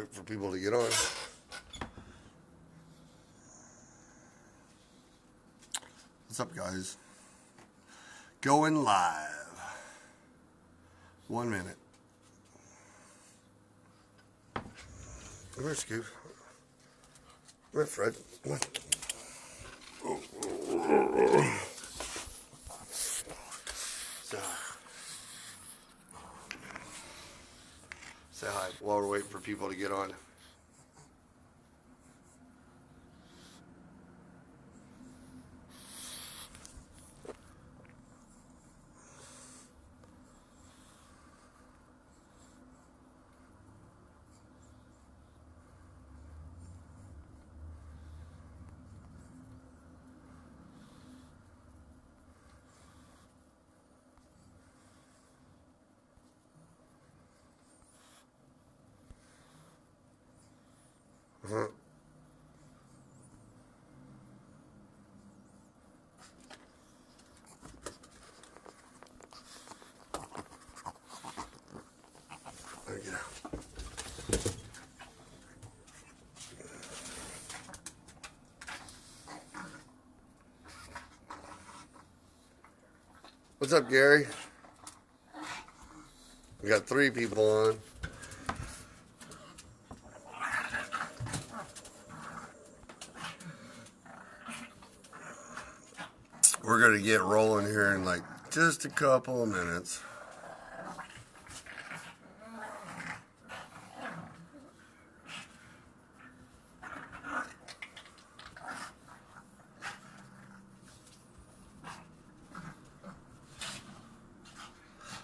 Wait for people to get on. What's up, guys? Going live. 1 minute. Come here, Scoop. Come here, Fred. Come on. Say hi while we're waiting for people to get on. Uh-huh. There you go. What's up, Gary? We got 3 people on. We're going to get rolling here in like just a couple of minutes.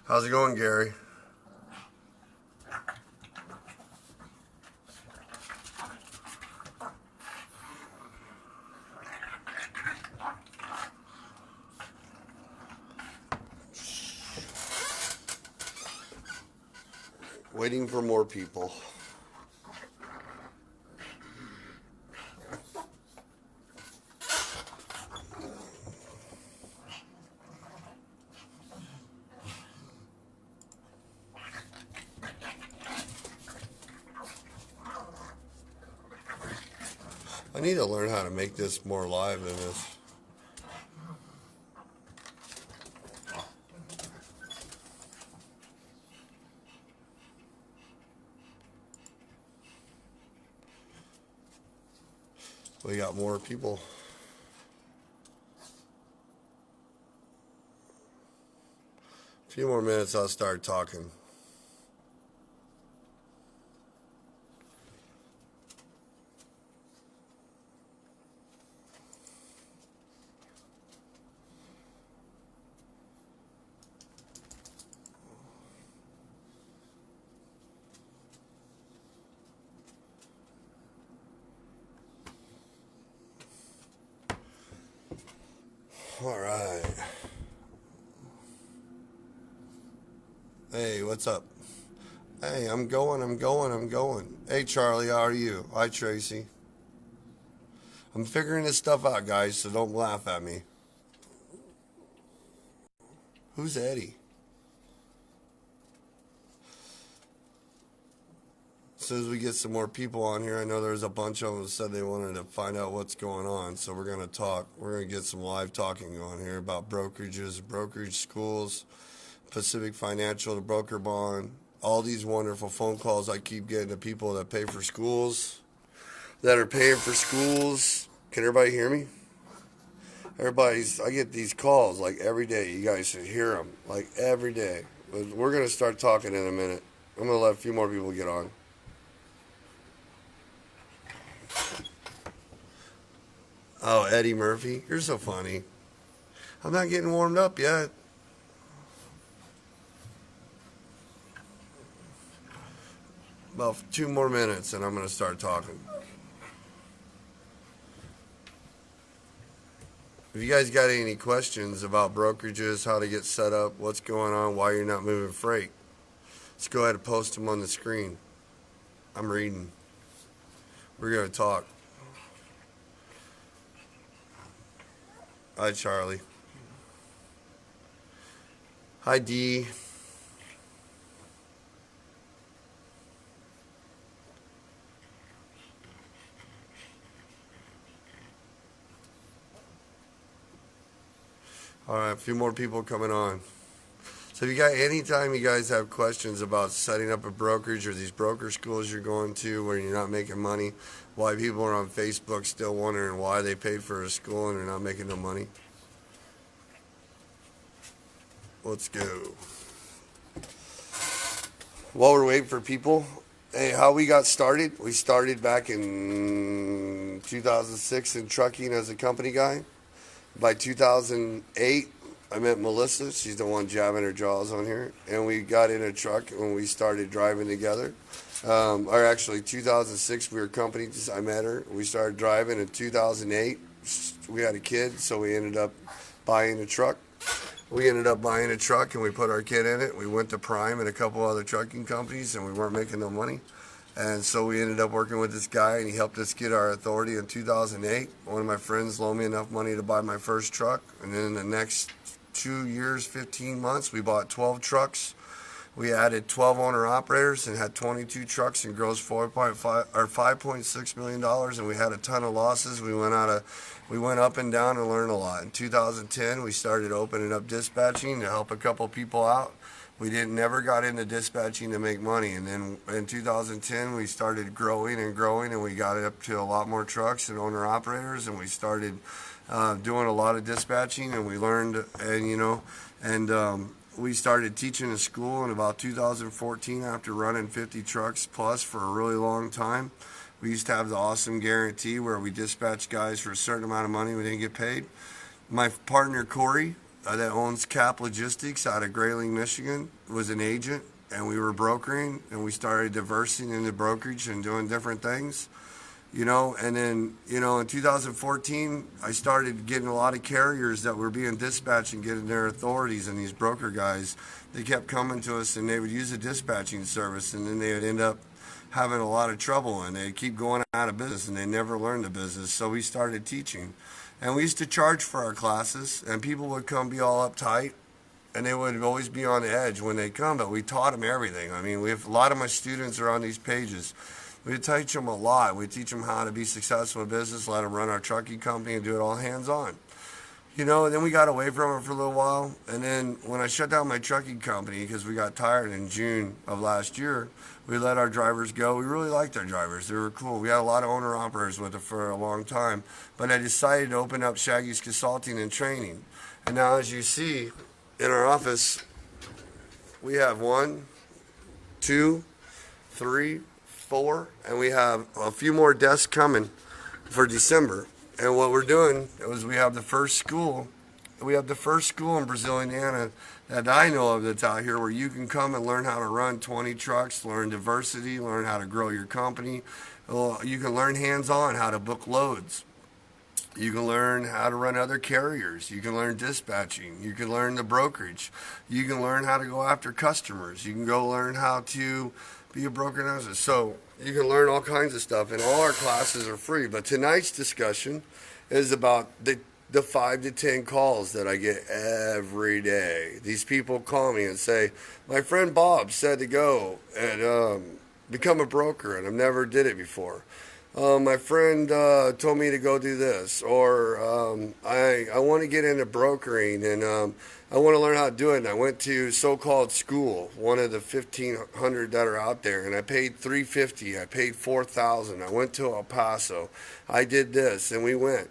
How's it going, Gary? Waiting for more people. I need to learn how to make this more live than this. We got more people. A few more minutes, I'll start talking. All right. Hey, what's up? Hey, I'm going. Hey, Charlie, how are you? Hi, Tracy. I'm figuring this stuff out, guys, so don't laugh at me. Who's Eddie? As soon as we get some more people on here, I know there's a bunch of them that said they wanted to find out what's going on, so we're going to talk. We're going to get some live talking on here about brokerages, brokerage schools, Pacific Financial, the broker bond, all these wonderful phone calls I keep getting to people that pay for schools, that are paying for schools. Can everybody hear me? I get these calls like every day. You guys should hear them like every day. But we're going to start talking in a minute. I'm going to let a few more people get on. Oh, Eddie Murphy, you're so funny. I'm not getting warmed up yet. About 2 more minutes and I'm going to start talking. If you guys got any questions about brokerages, how to get set up, what's going on, why you're not moving freight, let's go ahead and post them on the screen. I'm reading. We're going to talk. Hi, Charlie. Hi, Dee. All right, a few more people coming on. So if you got anytime you guys have questions about setting up a brokerage or these broker schools you're going to where you're not making money, why people are on Facebook still wondering why they paid for a school and they're not making no money. Let's go. While we're waiting for people, hey, how we got started? We started back in 2006 in trucking as a company guy. By 2008, I met Melissa. She's the one jabbing her jaws on here. And we got in a truck when we started driving together. Or actually, 2006, we were company. I met her. We started driving in 2008. We had a kid, so we ended up buying a truck. We ended up buying a truck, and we put our kid in it. We went to Prime and a couple other trucking companies, and we weren't making no money. And so we ended up working with this guy, and he helped us get our authority in 2008. One of my friends loaned me enough money to buy my first truck. And then in the next 2 years, 15 months, we bought 12 trucks. We added 12 owner-operators and had 22 trucks and grossed $5.6 million, and we had a ton of losses. We went up and down and learned a lot. In 2010, we started opening up dispatching to help a couple people out. We never got into dispatching to make money, and then in 2010 we started growing, and we got up to a lot more trucks and owner operators, and we started doing a lot of dispatching, and we learned, and we started teaching in school in about 2014 after running 50 trucks plus for a really long time. We used to have the awesome guarantee where we dispatch guys for a certain amount of money. We didn't get paid. My partner Corey, that owns Cap Logistics out of Grayling, Michigan, was an agent, and we were brokering, and we started diversing into brokerage and doing different things, and then, in 2014, I started getting a lot of carriers that were being dispatched and getting their authorities, and these broker guys, they kept coming to us, and they would use a dispatching service, and then they would end up having a lot of trouble, and they'd keep going out of business, and they never learned the business, so we started teaching. And we used to charge for our classes, and people would come be all uptight, and they would always be on the edge when they come, but we taught them everything. I mean, a lot of my students are on these pages. We teach them a lot. We teach them how to be successful in business, let them run our trucking company, and do it all hands-on. And then we got away from it for a little while, and then when I shut down my trucking company, because we got tired in June of last year, we let our drivers go. We really liked our drivers. They were cool. We had a lot of owner-operators with it for a long time, but I decided to open up Shaggy's Consulting and Training. And now, as you see, in our office, we have 1, 2, 3, 4, and we have a few more desks coming for December. And what we're doing is we have the first school. We have the first school in Brazil, Indiana, that I know of that's out here where you can come and learn how to run 20 trucks, learn diversity, learn how to grow your company. You can learn hands-on how to book loads. You can learn how to run other carriers. You can learn dispatching. You can learn the brokerage. You can learn how to go after customers. You can go learn how to be a broker and so you can learn all kinds of stuff, and all our classes are free. But tonight's discussion is about the 5 to 10 calls that I get every day. These people call me and say, my friend Bob said to go and become a broker, and I've never did it before. My friend told me to go do this, or I want to get into brokering, and I want to learn how to do it. And I went to so-called school, one of the 1,500 that are out there, and I paid $350. I paid $4,000. I went to El Paso. I did this, and we went.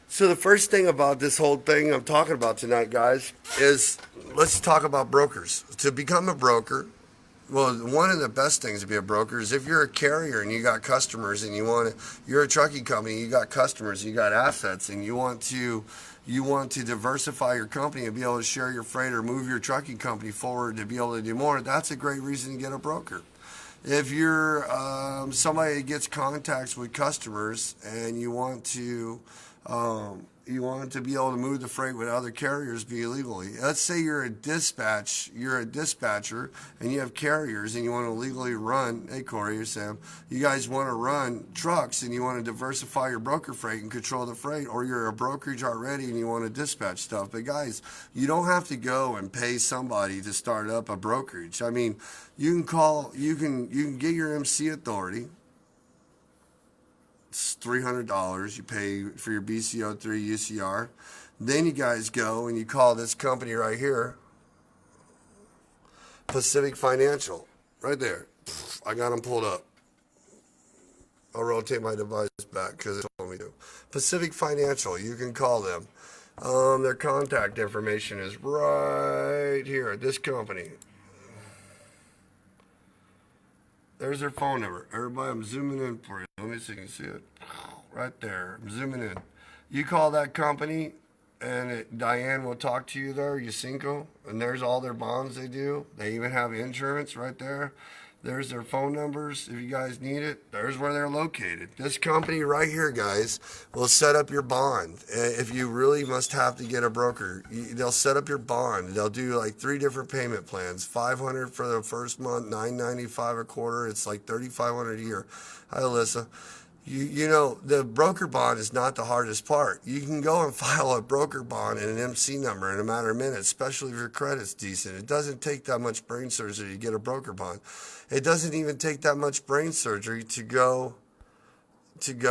So the first thing about this whole thing I'm talking about tonight, guys, is let's talk about brokers. To become a broker, well, one of the best things to be a broker is if you're a carrier and you got customers and you're a trucking company, you got customers, you got assets, and you want to diversify your company and be able to share your freight or move your trucking company forward to be able to do more, that's a great reason to get a broker. If you're somebody that gets contacts with customers and you want to be able to move the freight with other carriers be illegally. Let's say you're a dispatcher and you have carriers and you want to legally run, hey Corey or Sam, you guys want to run trucks and you want to diversify your broker freight and control the freight, or you're a brokerage already and you want to dispatch stuff. But guys, you don't have to go and pay somebody to start up a brokerage. I mean, you can get your MC authority. It's $300. You pay for your BCO through UCR. Then you guys go and you call this company right here, Pacific Financial, right there. I got them pulled up. I'll rotate my device back because it told me to. Pacific Financial, you can call them. Their contact information is right here at this company. There's their phone number. Everybody, I'm zooming in for you. Let me see if you can see it. Right there. I'm zooming in. You call that company, and Diane will talk to you there, Yacinco, and there's all their bonds they do. They even have insurance right there. There's their phone numbers if you guys need it. There's where they're located. This company right here, guys, will set up your bond. If you really must have to get a broker, they'll set up your bond. They'll do like 3 different payment plans. $500 for the first month, $995 a quarter. It's like $3,500 a year. Hi, Alyssa. You know, the broker bond is not the hardest part. You can go and file a broker bond and an MC number in a matter of minutes, especially if your credit's decent. It doesn't take that much brain surgery to get a broker bond. It doesn't even take that much brain surgery to go and,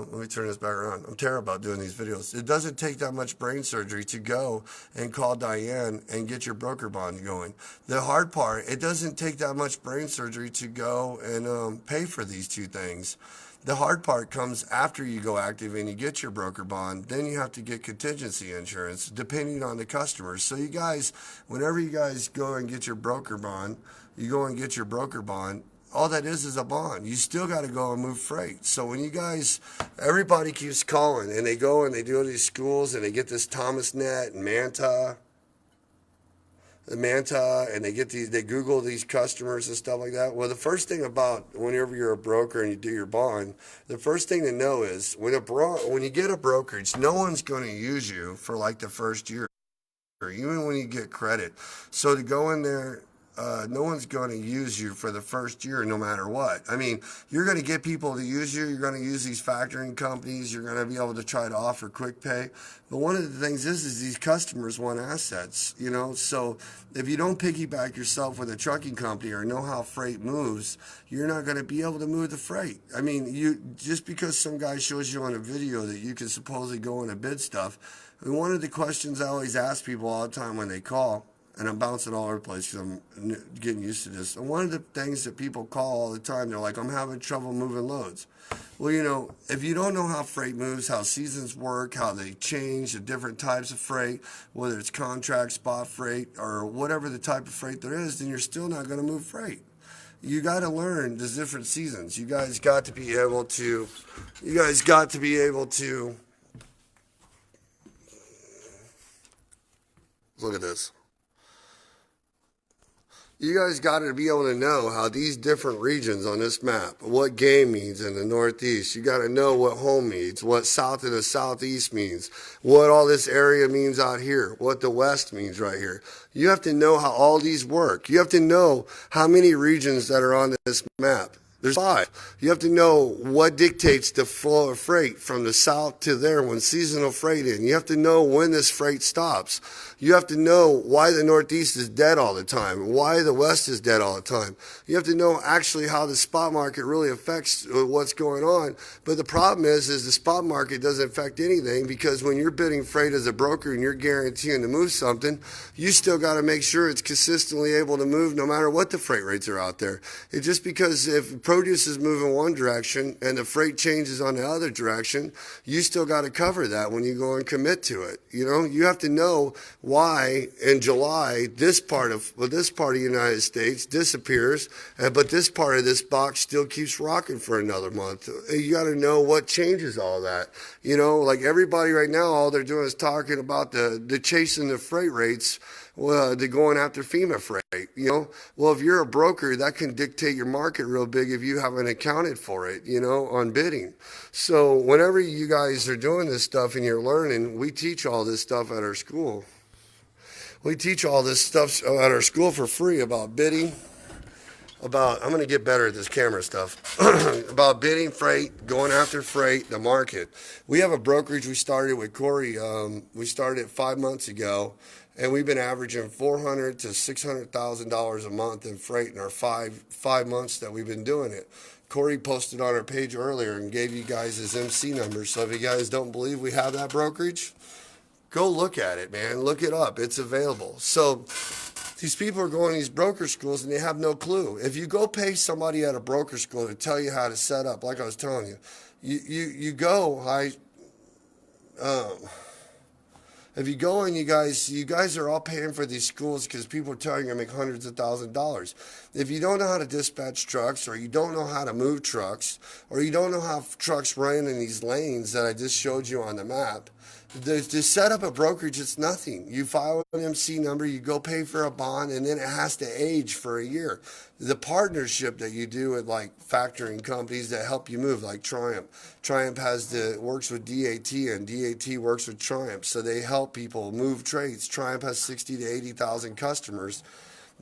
let me turn this back around. I'm terrible about doing these videos. It doesn't take that much brain surgery to go and call Diane and get your broker bond going. The hard part, it doesn't take that much brain surgery to go and pay for these 2 things. The hard part comes after you go active and you get your broker bond. Then you have to get contingency insurance depending on the customers. So you guys, whenever you guys go and get your broker bond, all that is a bond. You still got to go and move freight. So when you guys, everybody keeps calling and they go and they do all these schools and they get this Thomas Net and Manta, and they Google these customers and stuff like that. Well, the first thing about whenever you're a broker and you do your bond, the first thing to know is when you get a brokerage, no one's going to use you for like the first year, even when you get credit. So to go in there, no one's going to use you for the first year no matter what. I mean, you're going to get people to use you. You're going to use these factoring companies. You're going to be able to try to offer quick pay. But one of the things is these customers want assets, you know. So if you don't piggyback yourself with a trucking company or know how freight moves, you're not going to be able to move the freight. I mean, just because some guy shows you on a video that you can supposedly go in and bid stuff, and one of the questions I always ask people all the time when they call, and I'm bouncing all over the place because I'm getting used to this. And one of the things that people call all the time, they're like, I'm having trouble moving loads. Well, you know, if you don't know how freight moves, how seasons work, how they change, the different types of freight, whether it's contract, spot freight, or whatever the type of freight there is, then you're still not going to move freight. You got to learn the different seasons. You guys got to be able to, look at this. You guys got to be able to know how these different regions on this map, what game means in the Northeast. You got to know what home means, what south of the Southeast means, what all this area means out here, what the West means right here. You have to know how all these work. You have to know how many regions that are on this map. There's 5. You have to know what dictates the flow of freight from the south to there when seasonal freight in. You have to know when this freight stops. You have to know why the Northeast is dead all the time, why the West is dead all the time. You have to know actually how the spot market really affects what's going on. But the problem is the spot market doesn't affect anything because when you're bidding freight as a broker and you're guaranteeing to move something, you still got to make sure it's consistently able to move no matter what the freight rates are out there. It's just because if produce is moving one direction and the freight changes on the other direction, you still got to cover that when you go and commit to it. You know, you have to know why in July this part of the United States disappears, but this part of this box still keeps rocking for another month. You got to know what changes all that. You know, like everybody right now, all they're doing is talking about the chasing the freight rates. Well, they're going after FEMA freight, you know. Well, if you're a broker, that can dictate your market real big if you haven't accounted for it, you know, on bidding. So whenever you guys are doing this stuff and you're learning, we teach all this stuff at our school. We teach all this stuff at our school for free about bidding, I'm going to get better at this camera stuff, about bidding freight, going after freight, the market. We have a brokerage we started with Corey. We started it 5 months ago. And we've been averaging $400,000 to $600,000 a month in freight in our five months that we've been doing it. Corey posted on our page earlier and gave you guys his MC number. So if you guys don't believe we have that brokerage, Go look at it, man. Look it up. It's available. So these people are going to these broker schools and they have no clue. If you go pay somebody at a broker school to tell you how to set up, like I was telling you, you go, um, if you go and you guys are all paying for these schools because people are telling you to make hundreds of thousands of dollars. If you don't know how to dispatch trucks, or you don't know how to move trucks, or you don't know how trucks run in these lanes that I just showed you on the map, to set up a brokerage, it's nothing. You file an MC number, you go pay for a bond, and then it has to age for a year. The partnership that you do with like factoring companies that help you move, like Triumph. Triumph works with DAT, and DAT works with Triumph, so they help people move trades. Triumph has 60 to 80,000 customers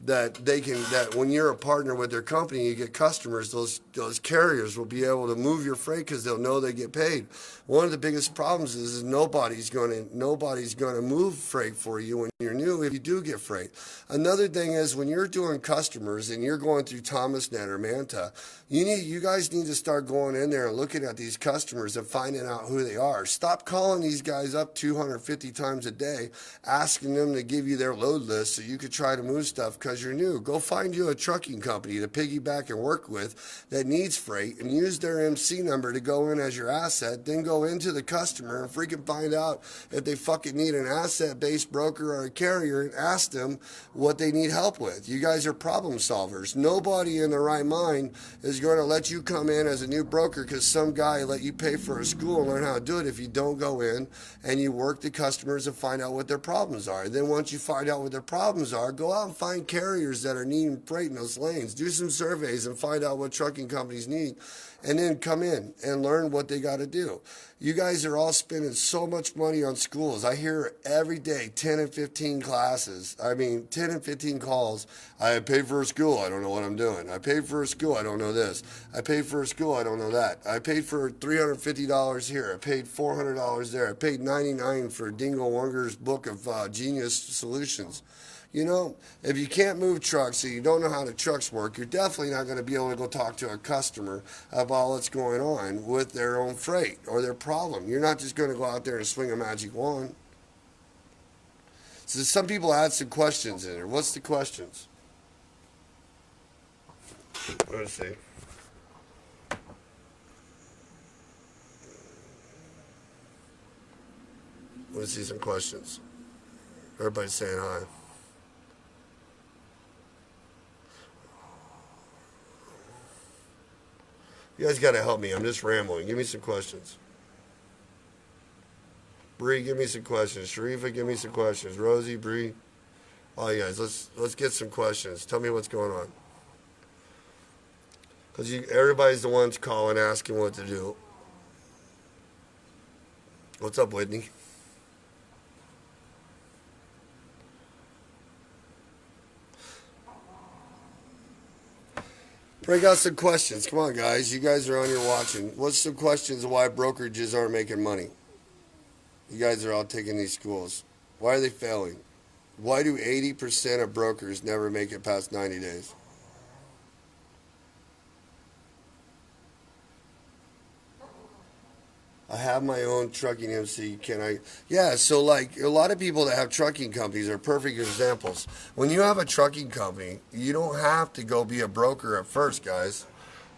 that when you're a partner with their company, you get customers. Those carriers will be able to move your freight because they'll know they get paid. One of the biggest problems is nobody's going to move freight for you when you're new if you do get freight. Another thing is when you're doing customers and you're going through ThomasNet or Manta, you guys need to start going in there and looking at these customers and finding out who they are. Stop calling these guys up 250 times a day, asking them to give you their load list so you could try to move stuff because you're new. Go find you a trucking company to piggyback and work with that needs freight and use their MC number to go in as your asset. Then go into the customer and freaking find out if they fucking need an asset-based broker or a carrier and ask them what they need help with. You guys are problem solvers. Nobody in their right mind is going to let you come in as a new broker because some guy let you pay for a school and learn how to do it if you don't go in and you work the customers and find out what their problems are. Then once you find out what their problems are, go out and find carriers that are needing freight in those lanes. Do some surveys and find out what trucking companies need, and then come in and learn what they got to do. You guys are all spending so much money on schools. I hear every day 10 and 15 classes. 10 and 15 calls. I paid for a school. I don't know what I'm doing. I paid for a school. I don't know this. I paid for a school. I don't know that. I paid for $350 here. I paid $400 there. I paid $99 for Dingle Wunger's book of Genius Solutions. You know, if you can't move trucks and you don't know how the trucks work, you're definitely not going to be able to go talk to a customer about what's going on with their own freight or their problem. You're not just going to go out there and swing a magic wand. So some people had some questions in there. What's the questions? Let's see. Let's see some questions. Everybody's saying hi. You guys got to help me. I'm just rambling. Give me some questions. Bree, give me some questions. Sharifa, give me some questions. Rosie, Bree, all you guys, let's get some questions. Tell me what's going on. Because everybody's the ones calling, asking what to do. What's up, Whitney? Break out some questions. Come on, guys. You guys are on here watching. What's some questions of why brokerages aren't making money? You guys are all taking these schools. Why are they failing? Why do 80% of brokers never make it past 90 days? I have my own trucking MC. Can I? Yeah, so like a lot of people that have trucking companies are perfect examples. When you have a trucking company, you don't have to go be a broker at first, guys.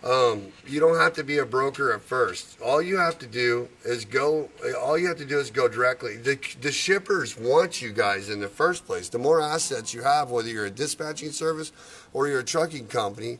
You don't have to be a broker at first. All you have to do is go. All you have to do is go directly. The shippers want you guys in the first place. The more assets you have, whether you're a dispatching service or you're a trucking company,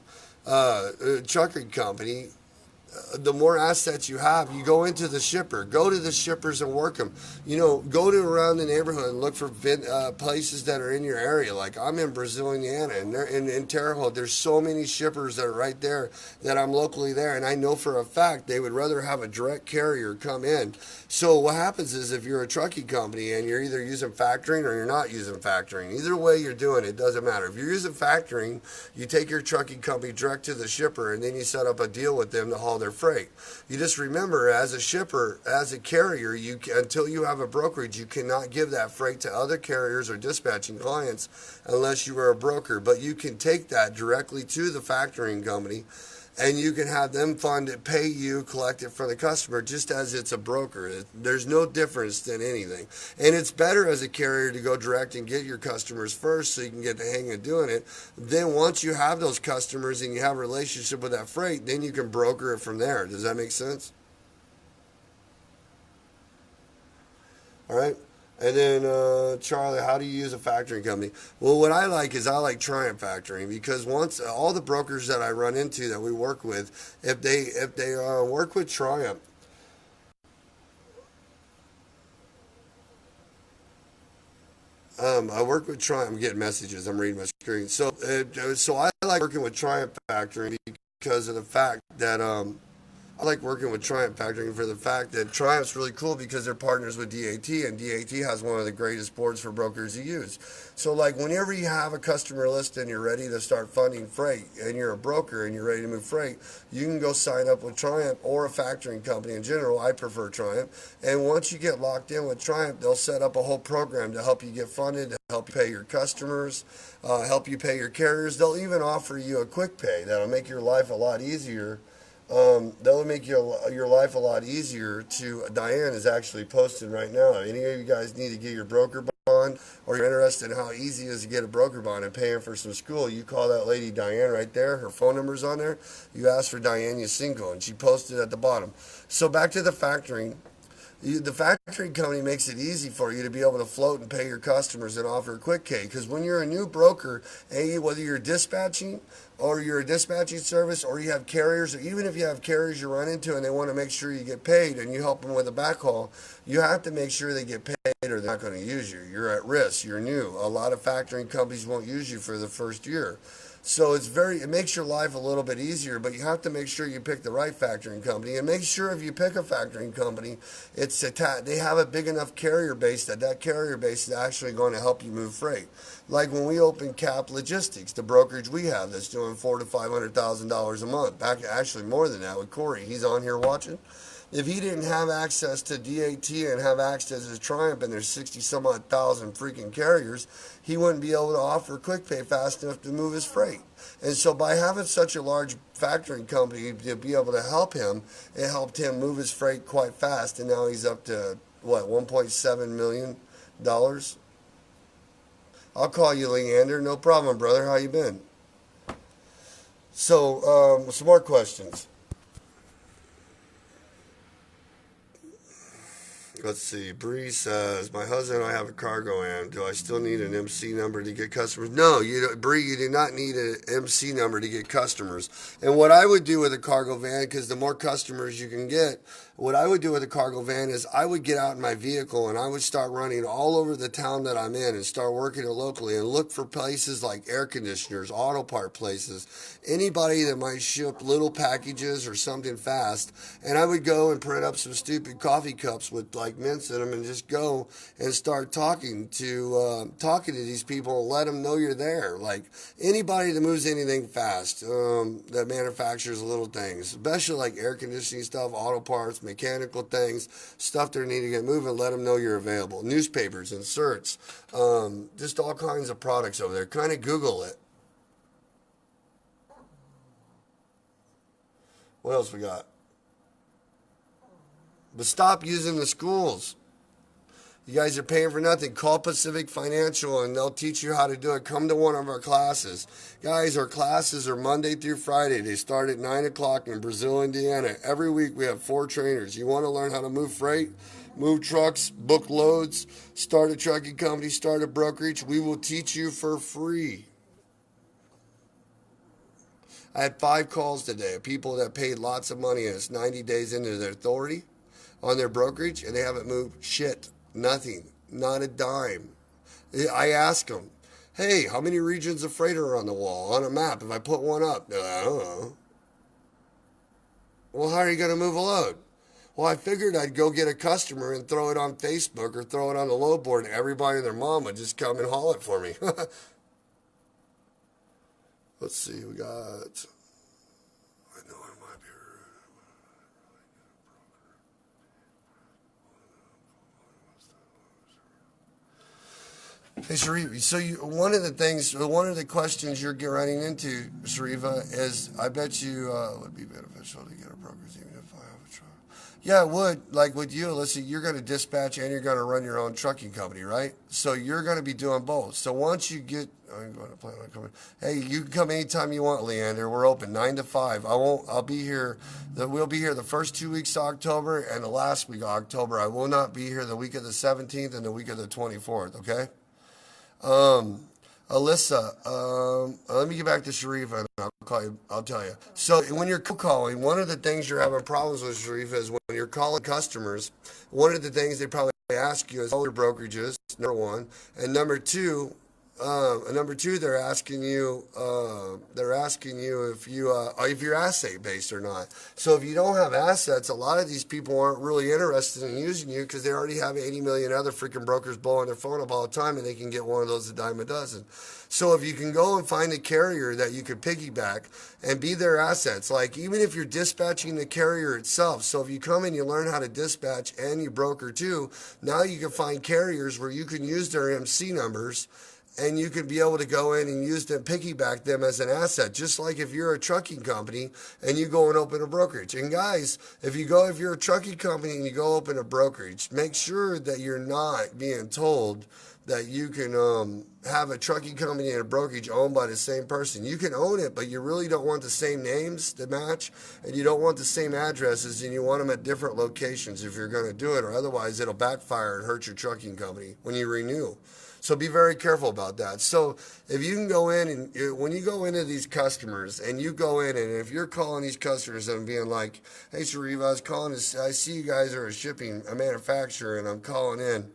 the more assets you have, you go into the shipper. Go to the shippers and work them. You know, go to around the neighborhood and look for places that are in your area. Like I'm in Brazil, Indiana, and in Terre Haute, there's so many shippers that are right there that I'm locally there, and I know for a fact they would rather have a direct carrier come in. So what happens is if you're a trucking company and you're either using factoring or you're not using factoring, either way you're doing it, doesn't matter. If you're using factoring, you take your trucking company direct to the shipper, and then you set up a deal with them to haul their freight. You just remember, as a shipper, as a carrier, until you have a brokerage, you cannot give that freight to other carriers or dispatching clients unless you are a broker. But you can take that directly to the factoring company and you can have them fund it, pay you, collect it from the customer, just as it's a broker. There's no difference than anything. And it's better as a carrier to go direct and get your customers first so you can get the hang of doing it. Then once you have those customers and you have a relationship with that freight, then you can broker it from there. Does that make sense? All right. And then Charlie, how do you use a factoring company? Well, what I like is I like Triumph Factoring because once all the brokers that I run into that we work with, if they work with Triumph, I work with Triumph. I'm getting messages. I'm reading my screen. So I like working with Triumph Factoring because of the fact that I like working with Triumph Factoring for the fact that Triumph's really cool because they're partners with DAT, and DAT has one of the greatest boards for brokers to use. So, like, whenever you have a customer list and you're ready to start funding freight, and you're a broker and you're ready to move freight, you can go sign up with Triumph or a factoring company in general. I prefer Triumph. And once you get locked in with Triumph, they'll set up a whole program to help you get funded, to help you pay your customers, help you pay your carriers. They'll even offer you a quick pay that'll make your life a lot easier. That'll make your life a lot easier. To Diane is actually posted right now. If any of you guys need to get your broker bond, or you're interested in how easy it is to get a broker bond and paying for some school, you call that lady Diane right there. Her phone number's on there. You ask for Diane Yasinko, and she posted at the bottom. So back to the factoring. The factoring company makes it easy for you to be able to float and pay your customers and offer a quick pay. Because when you're a new broker, whether you're dispatching or you're a dispatching service or you have carriers, or even if you have carriers you run into and they want to make sure you get paid and you help them with a backhaul, you have to make sure they get paid or they're not going to use you. You're at risk. You're new. A lot of factoring companies won't use you for the first year. So it makes your life a little bit easier, but you have to make sure you pick the right factoring company, and make sure if you pick a factoring company, they have a big enough carrier base that carrier base is actually going to help you move freight. Like when we opened Cap Logistics, the brokerage we have that's doing $400,000 to $500,000 a month, back actually more than that with Corey. He's on here watching. If he didn't have access to DAT and have access to Triumph and there's 60 some odd thousand freaking carriers, he wouldn't be able to offer quick pay fast enough to move his freight. And so by having such a large factoring company to be able to help him, it helped him move his freight quite fast. And now he's up to, what, $1.7 million? I'll call you, Leander. No problem, brother. How you been? So, some more questions. Let's see. Bree says, "My husband and I have a cargo am. Do I still need an MC number to get customers?" No, Bree, you do not need an MC number to get customers. And what I would do with a cargo van, because the more customers you can get, what I would do with a cargo van is I would get out in my vehicle and I would start running all over the town that I'm in and start working it locally and look for places like air conditioners, auto part places, anybody that might ship little packages or something fast. And I would go and print up some stupid coffee cups with like mints in them and just go and start talking to these people and let them know you're there. Like anybody that moves anything fast, that manufactures little things, especially like air conditioning stuff, auto parts, mechanical things, stuff that need to get moving, let them know you're available. Newspapers, inserts, just all kinds of products over there. Kind of Google it. What else we got? But stop using the schools. You guys are paying for nothing. Call Pacific Financial and they'll teach you how to do it. Come to one of our classes. Guys, our classes are Monday through Friday. They start at 9 o'clock in Brazil, Indiana. Every week we have 4 trainers. You want to learn how to move freight, move trucks, book loads, start a trucking company, start a brokerage? We will teach you for free. I had 5 calls today of people that paid lots of money and it's 90 days into their authority on their brokerage and they haven't moved shit. Nothing. Not a dime. I ask them, hey, how many regions of freight are on the wall, on a map, if I put one up? They're like, I don't know. Well, how are you going to move a load? Well, I figured I'd go get a customer and throw it on Facebook or throw it on the load board and everybody and their mom would just come and haul it for me. Let's see, we got... I know I might be... Hey, Sharif. So one of the things, one of the questions you're running into, Sharifa, is I bet you would be beneficial to get a broker's even if I have a truck. Yeah, it would. Like with you, listen, you're going to dispatch and you're going to run your own trucking company, right? So you're going to be doing both. So once you get, I'm going to plan on coming. Hey, you can come anytime you want, Leander. We're open 9 to 5. I won't. I'll be here. We'll be here the first 2 weeks of October and the last week of October. I will not be here the week of the 17th and the week of the 24th. Okay. Um, Alyssa, let me get back to Sharifa and I'll call you. I'll tell you. So when you're calling, one of the things you're having problems with, Sharifa, is when you're calling customers. One of the things they probably ask you is all your brokerages. Number one, and number two, they're asking you. They're asking you if you're asset based or not. So if you don't have assets, a lot of these people aren't really interested in using you because they already have 80 million other freaking brokers blowing their phone up all the time, and they can get one of those a dime a dozen. So if you can go and find a carrier that you could piggyback and be their assets, like even if you're dispatching the carrier itself. So if you come and you learn how to dispatch and you broker too, now you can find carriers where you can use their MC numbers and you could be able to go in and use them, piggyback them as an asset, just like if you're a trucking company and you go and open a brokerage. And guys, if you're a trucking company and you go open a brokerage, make sure that you're not being told that you can have a trucking company and a brokerage owned by the same person. You can own it, but you really don't want the same names to match, and you don't want the same addresses, and you want them at different locations if you're going to do it, or otherwise it'll backfire and hurt your trucking company when you renew. So be very careful about that. So if you can go in and when you go into these customers and you go in and if you're calling these customers and being like, hey, Sharif, I was calling I see you guys are a manufacturer, and I'm calling in.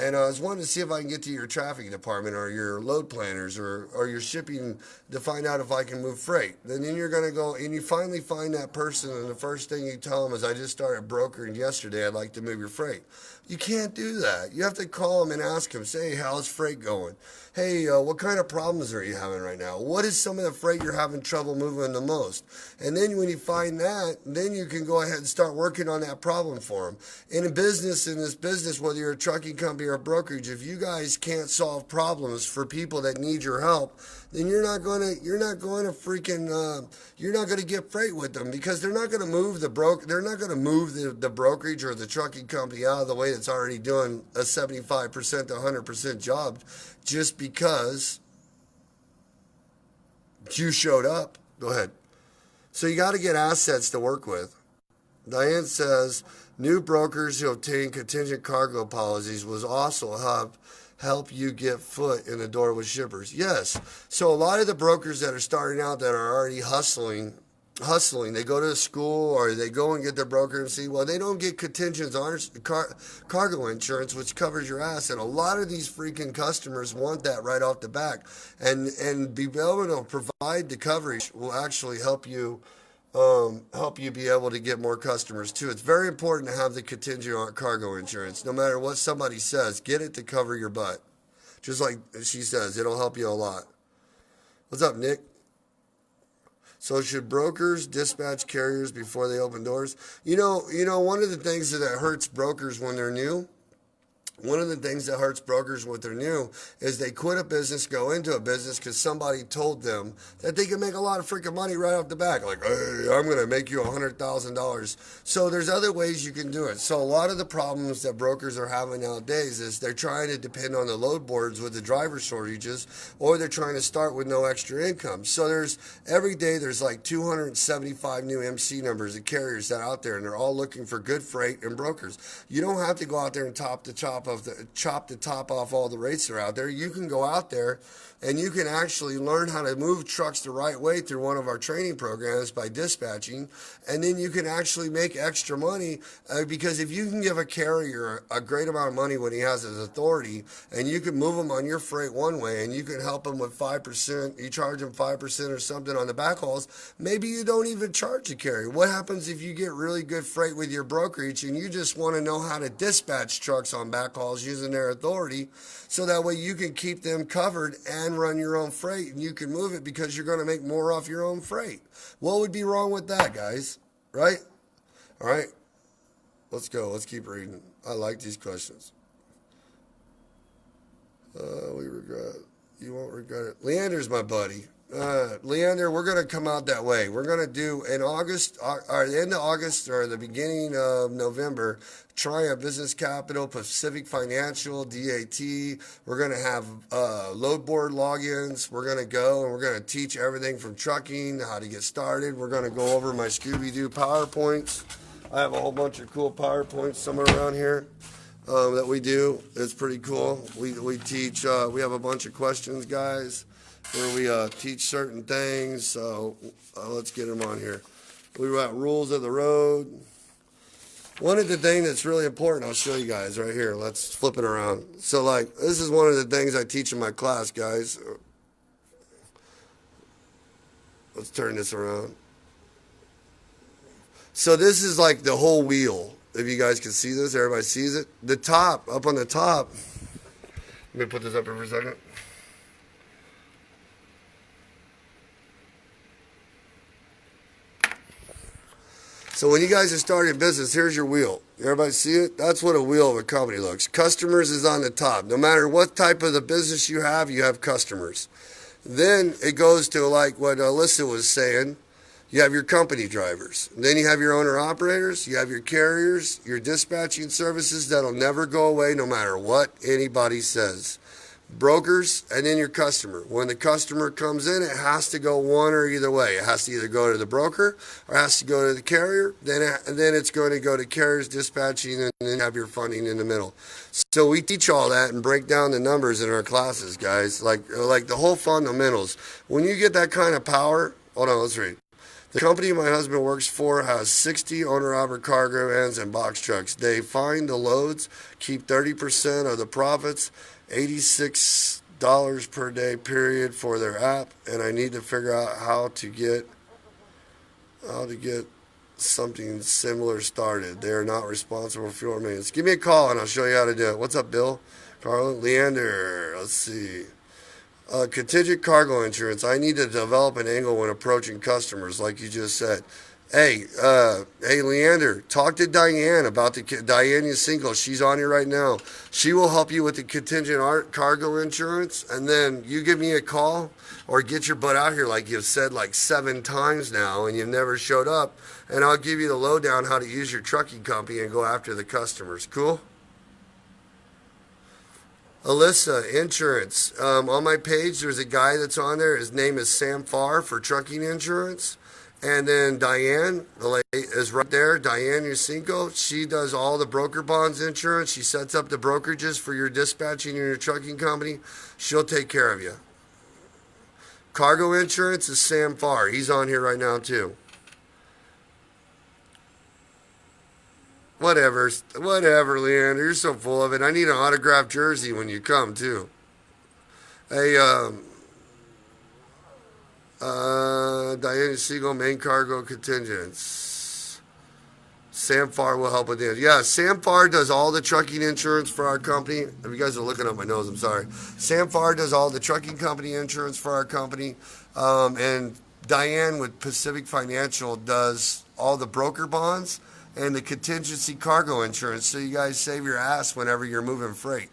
And I was wanting to see if I can get to your traffic department or your load planners or your shipping to find out if I can move freight. Then you're going to go and you finally find that person, and the first thing you tell them is, I just started brokering yesterday. I'd like to move your freight. You can't do that. You have to call them and ask them, say, hey, how's freight going? Hey, what kind of problems are you having right now? What is some of the freight you're having trouble moving the most? And then when you find that, then you can go ahead and start working on that problem for them. In this business, whether you're a trucking company or a brokerage, if you guys can't solve problems for people that need your help, then you're not going to get freight with them, because they're not going to move the brokerage or the trucking company out of the way that's already doing a 75% to 100% job just because you showed up. Go ahead. So you got to get assets to work with. Diane says new brokers who obtain contingent cargo policies will also help you get foot in the door with shippers. Yes. So a lot of the brokers that are starting out that are already hustling, they go to school or they go and get their broker and see, well, they don't get contingent cargo insurance, which covers your ass. And a lot of these freaking customers want that right off the back. And be able to provide the coverage will actually help you be able to get more customers too. It's very important to have the contingent cargo insurance. No matter what somebody says, get it to cover your butt. Just like she says, it'll help you a lot. What's up, Nick? So should brokers dispatch carriers before they open doors? One of the things that hurts brokers when they're new, one of the things that hurts brokers when they're new is they quit a business, go into a business because somebody told them that they can make a lot of freaking money right off the back. Like, hey, I'm going to make you $100,000. So there's other ways you can do it. So a lot of the problems that brokers are having nowadays is they're trying to depend on the load boards with the driver shortages, or they're trying to start with no extra income. So every day there's like 275 new MC numbers of carriers that are out there, and they're all looking for good freight and brokers. You don't have to go out there and chop the top off all the rates that are out there. You can go out there and you can actually learn how to move trucks the right way through one of our training programs by dispatching, and then you can actually make extra money because if you can give a carrier a great amount of money when he has his authority, and you can move him on your freight one way, and you can help him with 5%, you charge him 5% or something on the backhauls, maybe you don't even charge the carrier. What happens if you get really good freight with your brokerage and you just want to know how to dispatch trucks on backhauls using their authority, so that way you can keep them covered and run your own freight, and you can move it because you're going to make more off your own freight. What would be wrong with that, guys? Right? All right. Let's go. Let's keep reading. I like these questions. We regret. You won't regret it. Leander's my buddy. Leander, we're going to come out that way. We're going to do in August, or the end of August or the beginning of November, Triumph Business Capital, Pacific Financial, DAT. We're going to have load board logins. We're going to go and we're going to teach everything from trucking, how to get started. We're going to go over my Scooby-Doo PowerPoints. I have a whole bunch of cool PowerPoints somewhere around here. That we do. It's pretty cool. We teach, we have a bunch of questions, guys, where we teach certain things. So let's get them on here. We got rules of the road. One of the things that's really important, I'll show you guys right here. Let's flip it around. So like, this is one of the things I teach in my class, guys. Let's turn this around. So this is like the whole wheel. If you guys can see this, everybody sees it. The top, up on the top. Let me put this up here for a second. So when you guys are starting business, here's your wheel. Everybody see it? That's what a wheel of a company looks. Customers is on the top. No matter what type of the business you have customers. Then it goes to like what Alyssa was saying. You have your company drivers. Then you have your owner-operators. You have your carriers, your dispatching services that'll never go away no matter what anybody says. Brokers, and then your customer. When the customer comes in, it has to go one or either way. It has to either go to the broker or it has to go to the carrier. Then it's going to go to carriers, dispatching, and then have your funding in the middle. So we teach all that and break down the numbers in our classes, guys. Like the whole fundamentals. When you get that kind of power, hold on, let's read. The company my husband works for has 60 owner-operator cargo vans and box trucks. They find the loads, keep 30% of the profits, $86 per day period for their app, and I need to figure out how to get something similar started. They are not responsible for fuel maintenance. Give me a call and I'll show you how to do it. What's up, Bill? Carla? Leander, let's see. Contingent cargo insurance. I need to develop an angle when approaching customers, like you just said. Hey, Leander, talk to Diane about Diane Yacinko. She's on here right now. She will help you with the contingent cargo insurance, and then you give me a call or get your butt out here like you've said like 7 times now, and you've never showed up, and I'll give you the lowdown how to use your trucking company and go after the customers. Cool? Alyssa, insurance. On my page, there's a guy that's on there. His name is Sam Farr for trucking insurance. And then Diane, the lady, is right there. Diane Yacinko. She does all the broker bonds insurance. She sets up the brokerages for your dispatching and your trucking company. She'll take care of you. Cargo insurance is Sam Farr. He's on here right now, too. Whatever, Leander. You're so full of it. I need an autographed jersey when you come, too. Hey, Diana Siegel, main cargo contingents. Sam Farr will help with this. Yeah, Sam Farr does all the trucking insurance for our company. If you guys are looking up my nose, I'm sorry. Sam Farr does all the trucking company insurance for our company. And Diane with Pacific Financial does all the broker bonds and the contingency cargo insurance, so you guys save your ass whenever you're moving freight.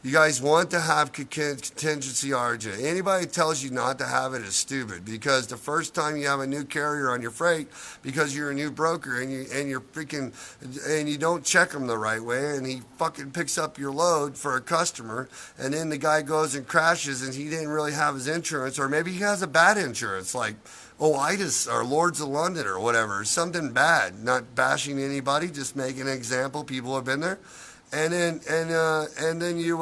You guys want to have contingency RJ. Anybody tells you not to have it is stupid, because the first time you have a new carrier on your freight, because you're a new broker and you don't check them the right way, and he fucking picks up your load for a customer, and then the guy goes and crashes and he didn't really have his insurance, or maybe he has a bad insurance like Oitis or Lords of London or whatever, something bad. Not bashing anybody, just making an example. People have been there. And then you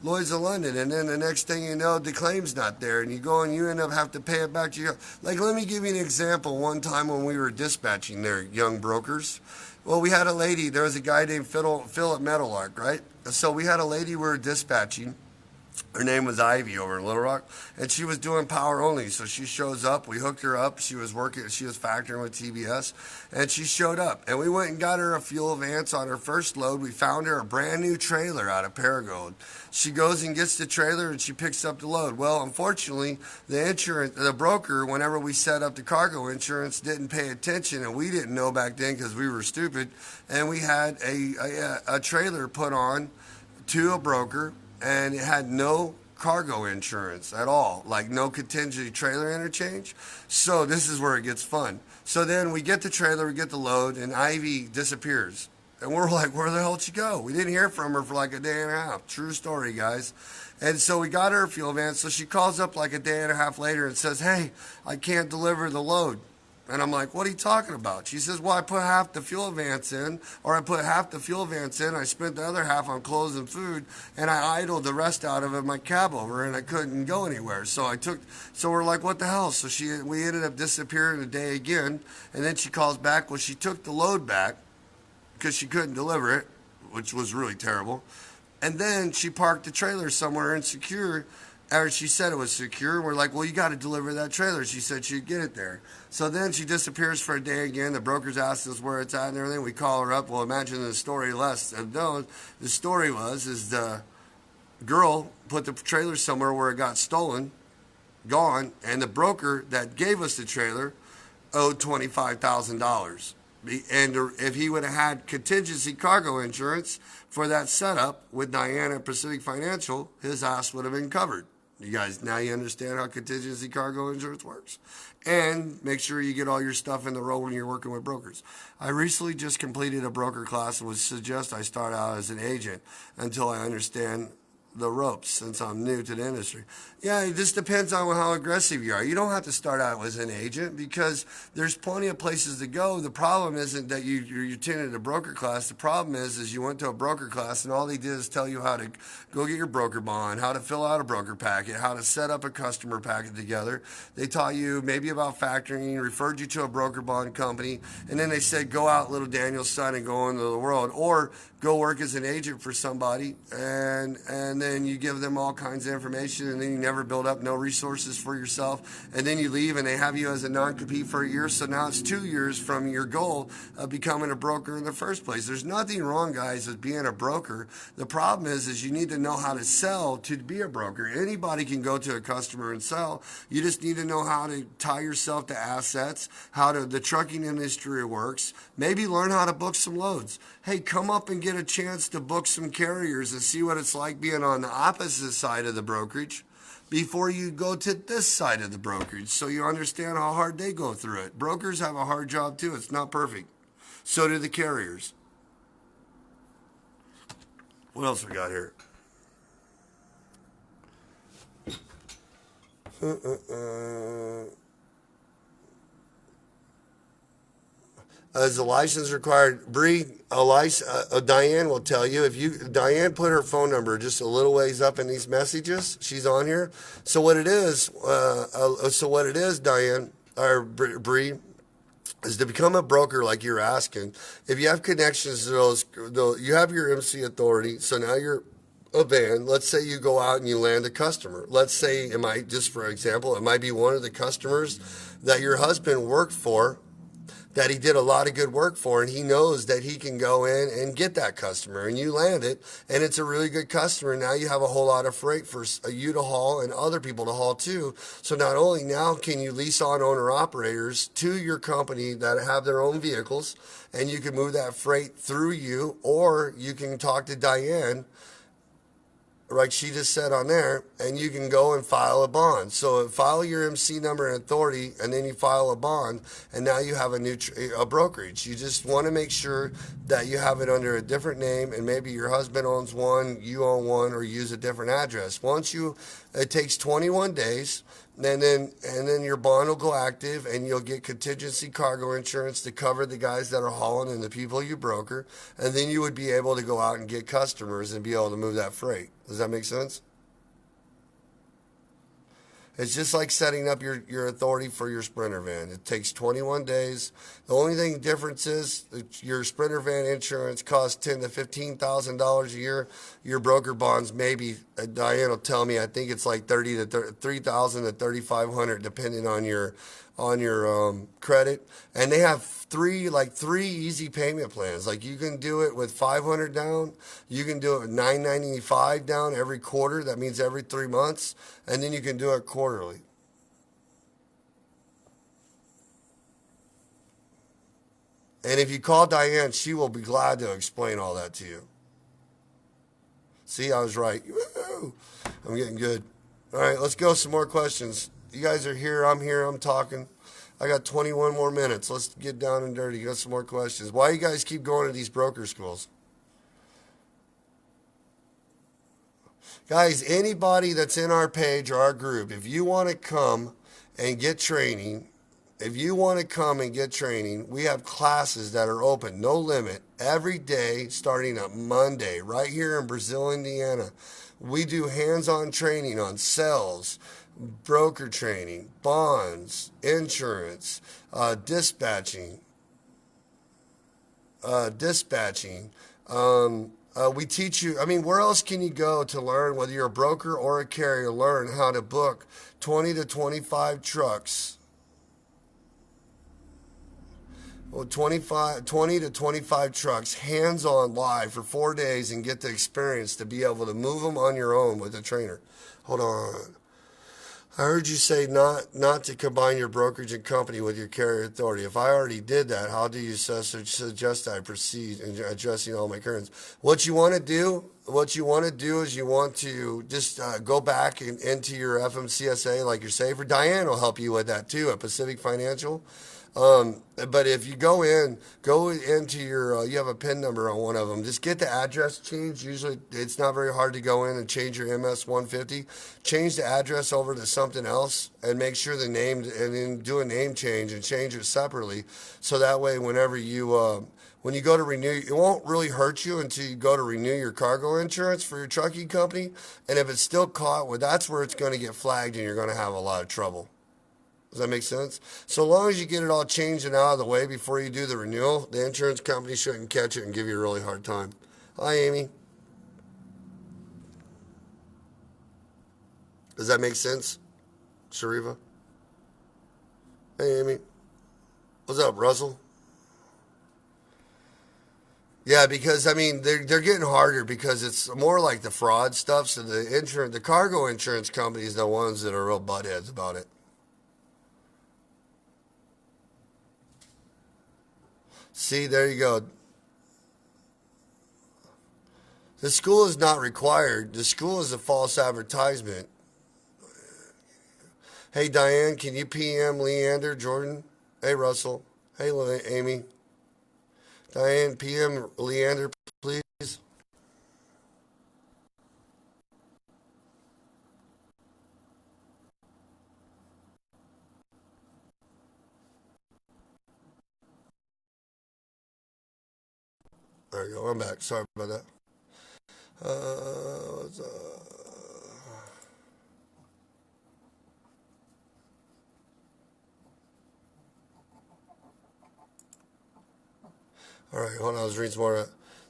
Lloyd's of London, and then the next thing you know, the claim's not there, and you go and you end up have to pay it back to you. Like, let me give you an example. One time when we were dispatching there, young brokers, well, we had a lady. There was a guy named Phil at Meadowlark, right? So we had a lady we were dispatching. Her name was Ivy over in Little Rock, and she was doing power only. So she shows up. We hooked her up. She was factoring with TBS, and she showed up. And we went and got her a fuel advance on her first load. We found her a brand new trailer out of Paragould. She goes and gets the trailer, and she picks up the load. Well, unfortunately, the broker, whenever we set up the cargo insurance, didn't pay attention, and we didn't know back then because we were stupid. And we had a trailer put on to a broker. and it had no cargo insurance at all, like no contingency trailer interchange. So this is where it gets fun. So then we get the trailer, we get the load, and Ivy disappears. And we're like, where the hell did she go? We didn't hear from her for like a day and a half. True story, guys. And so we got her a fuel van. So she calls up like a day and a half later and says, hey, I can't deliver the load. And I'm like, what are you talking about? She says, well, I put half the fuel vans in, or I put half the fuel vans in. I spent the other half on clothes and food, and I idled the rest out of it, my cab over, and I couldn't go anywhere. So we're like, what the hell? So we ended up disappearing a day again, and then she calls back. Well, she took the load back because she couldn't deliver it, which was really terrible. And then she parked the trailer somewhere insecure, or she said it was secure. We're like, well, you got to deliver that trailer. She said she'd get it there. So then she disappears for a day again. The brokers asked us where it's at and everything. We call her up. Well, imagine the story less of those. The story is the girl put the trailer somewhere where it got stolen, gone, and the broker that gave us the trailer owed $25,000. And if he would have had contingency cargo insurance for that setup with Diana Pacific Financial, his ass would have been covered. You guys, now you understand how contingency cargo insurance works. And make sure you get all your stuff in the row when you're working with brokers. I recently just completed a broker class and would suggest I start out as an agent until I understand the ropes, since I'm new to the industry. Yeah, it just depends on how aggressive you are. You don't have to start out as an agent because there's plenty of places to go. The problem isn't that you attended a broker class. The problem is you went to a broker class and all they did is tell you how to go get your broker bond, how to fill out a broker packet, how to set up a customer packet together. They taught you maybe about factoring, referred you to a broker bond company, and then they said, go out, little Daniel's son, and go into the world. Or go work as an agent for somebody, and then you give them all kinds of information, and then you never build up no resources for yourself, and then you leave and they have you as a non-compete for a year. So now it's 2 years from your goal of becoming a broker in the first place. There's nothing wrong, guys, with being a broker. The problem is you need to know how to sell to be a broker. Anybody can go to a customer and sell. You just need to know how to tie yourself to assets, how to the trucking industry works, maybe learn how to book some loads. Hey, come up and get a chance to book some carriers and see what it's like being on the opposite side of the brokerage before you go to this side of the brokerage, so you understand how hard they go through it. Brokers have a hard job too. It's not perfect. So do the carriers. What else we got here? Is a license required? Bree, Diane will tell you. Diane put her phone number just a little ways up in these messages. She's on here. So what it is, Diane or Bree, is to become a broker like you're asking. If you have connections to those, you have your MC authority. So now you're a van. Let's say you go out and you land a customer. Let's say for example, it might be one of the customers that your husband worked for, that he did a lot of good work for, and he knows that he can go in and get that customer, and you land it, and it's a really good customer. Now you have a whole lot of freight for you to haul and other people to haul too. So not only now can you lease on owner-operators to your company that have their own vehicles, and you can move that freight through you, or you can talk to Diane, like she just said on there, and you can go and file a bond. So file your MC number and authority, and then you file a bond, and now you have a brokerage. You just want to make sure that you have it under a different name, and maybe your husband owns one, you own one, or use a different address. It takes 21 days. And then your bond will go active, and you'll get contingency cargo insurance to cover the guys that are hauling and the people you broker. And then you would be able to go out and get customers and be able to move that freight. Does that make sense? It's just like setting up your authority for your Sprinter van. It takes 21 days. The only difference is that your Sprinter van insurance costs $10,000 to $15,000 a year. Your broker bonds, maybe Diane will tell me, I think it's like $3,000 to $3,500 depending on your credit. And they have three easy payment plans. Like you can do it with $500 down, you can do it with $995 down every quarter. That means every 3 months, and then you can do it quarterly. And if you call Diane, she will be glad to explain all that to you. See, I was right. I'm getting good. All right, let's go. Some more questions. You guys are here. I'm talking. I got 21 more minutes. Let's get down and dirty. Got some more questions. Why you guys keep going to these broker schools? Guys, anybody that's in our page or our group, if you want to come and get training, we have classes that are open, no limit, every day starting at Monday, right here in Brazil, Indiana. We do hands-on training on sales, broker training, bonds, insurance, dispatching. We teach you, where else can you go to learn, whether you're a broker or a carrier, learn how to book 20 to 25 trucks. Well, 20 to 25 trucks, hands-on live for 4 days and get the experience to be able to move them on your own with a trainer. Hold on. I heard you say not to combine your brokerage and company with your carrier authority. If I already did that, how do you suggest I proceed in addressing all my currents? What you want to do is you want to just go back into your FMCSA like you're safer. Diane will help you with that too at Pacific Financial. But if you go into your, you have a PIN number on one of them, just get the address changed. Usually it's not very hard to go in and change your MS 150, change the address over to something else and make sure the name, and then do a name change and change it separately. So that way, whenever you, when you go to renew, it won't really hurt you until you go to renew your cargo insurance for your trucking company. And if it's still caught, well, that's where it's going to get flagged and you're going to have a lot of trouble. Does that make sense? So long as you get it all changed and out of the way before you do the renewal, the insurance company shouldn't catch it and give you a really hard time. Hi, Amy. Does that make sense, Sharifa? Hey, Amy. What's up, Russell? Yeah, because they're getting harder because it's more like the fraud stuff. So the cargo insurance companies are the ones that are real buttheads about it. See, there you go. The school is not required. The school is a false advertisement. Hey, Diane, can you PM Leander, Jordan? Hey, Russell. Hey, Amy. Diane, PM Leander, please. There you go. I'm back. Sorry about that. Uh, all right, hold on. I was reading some more.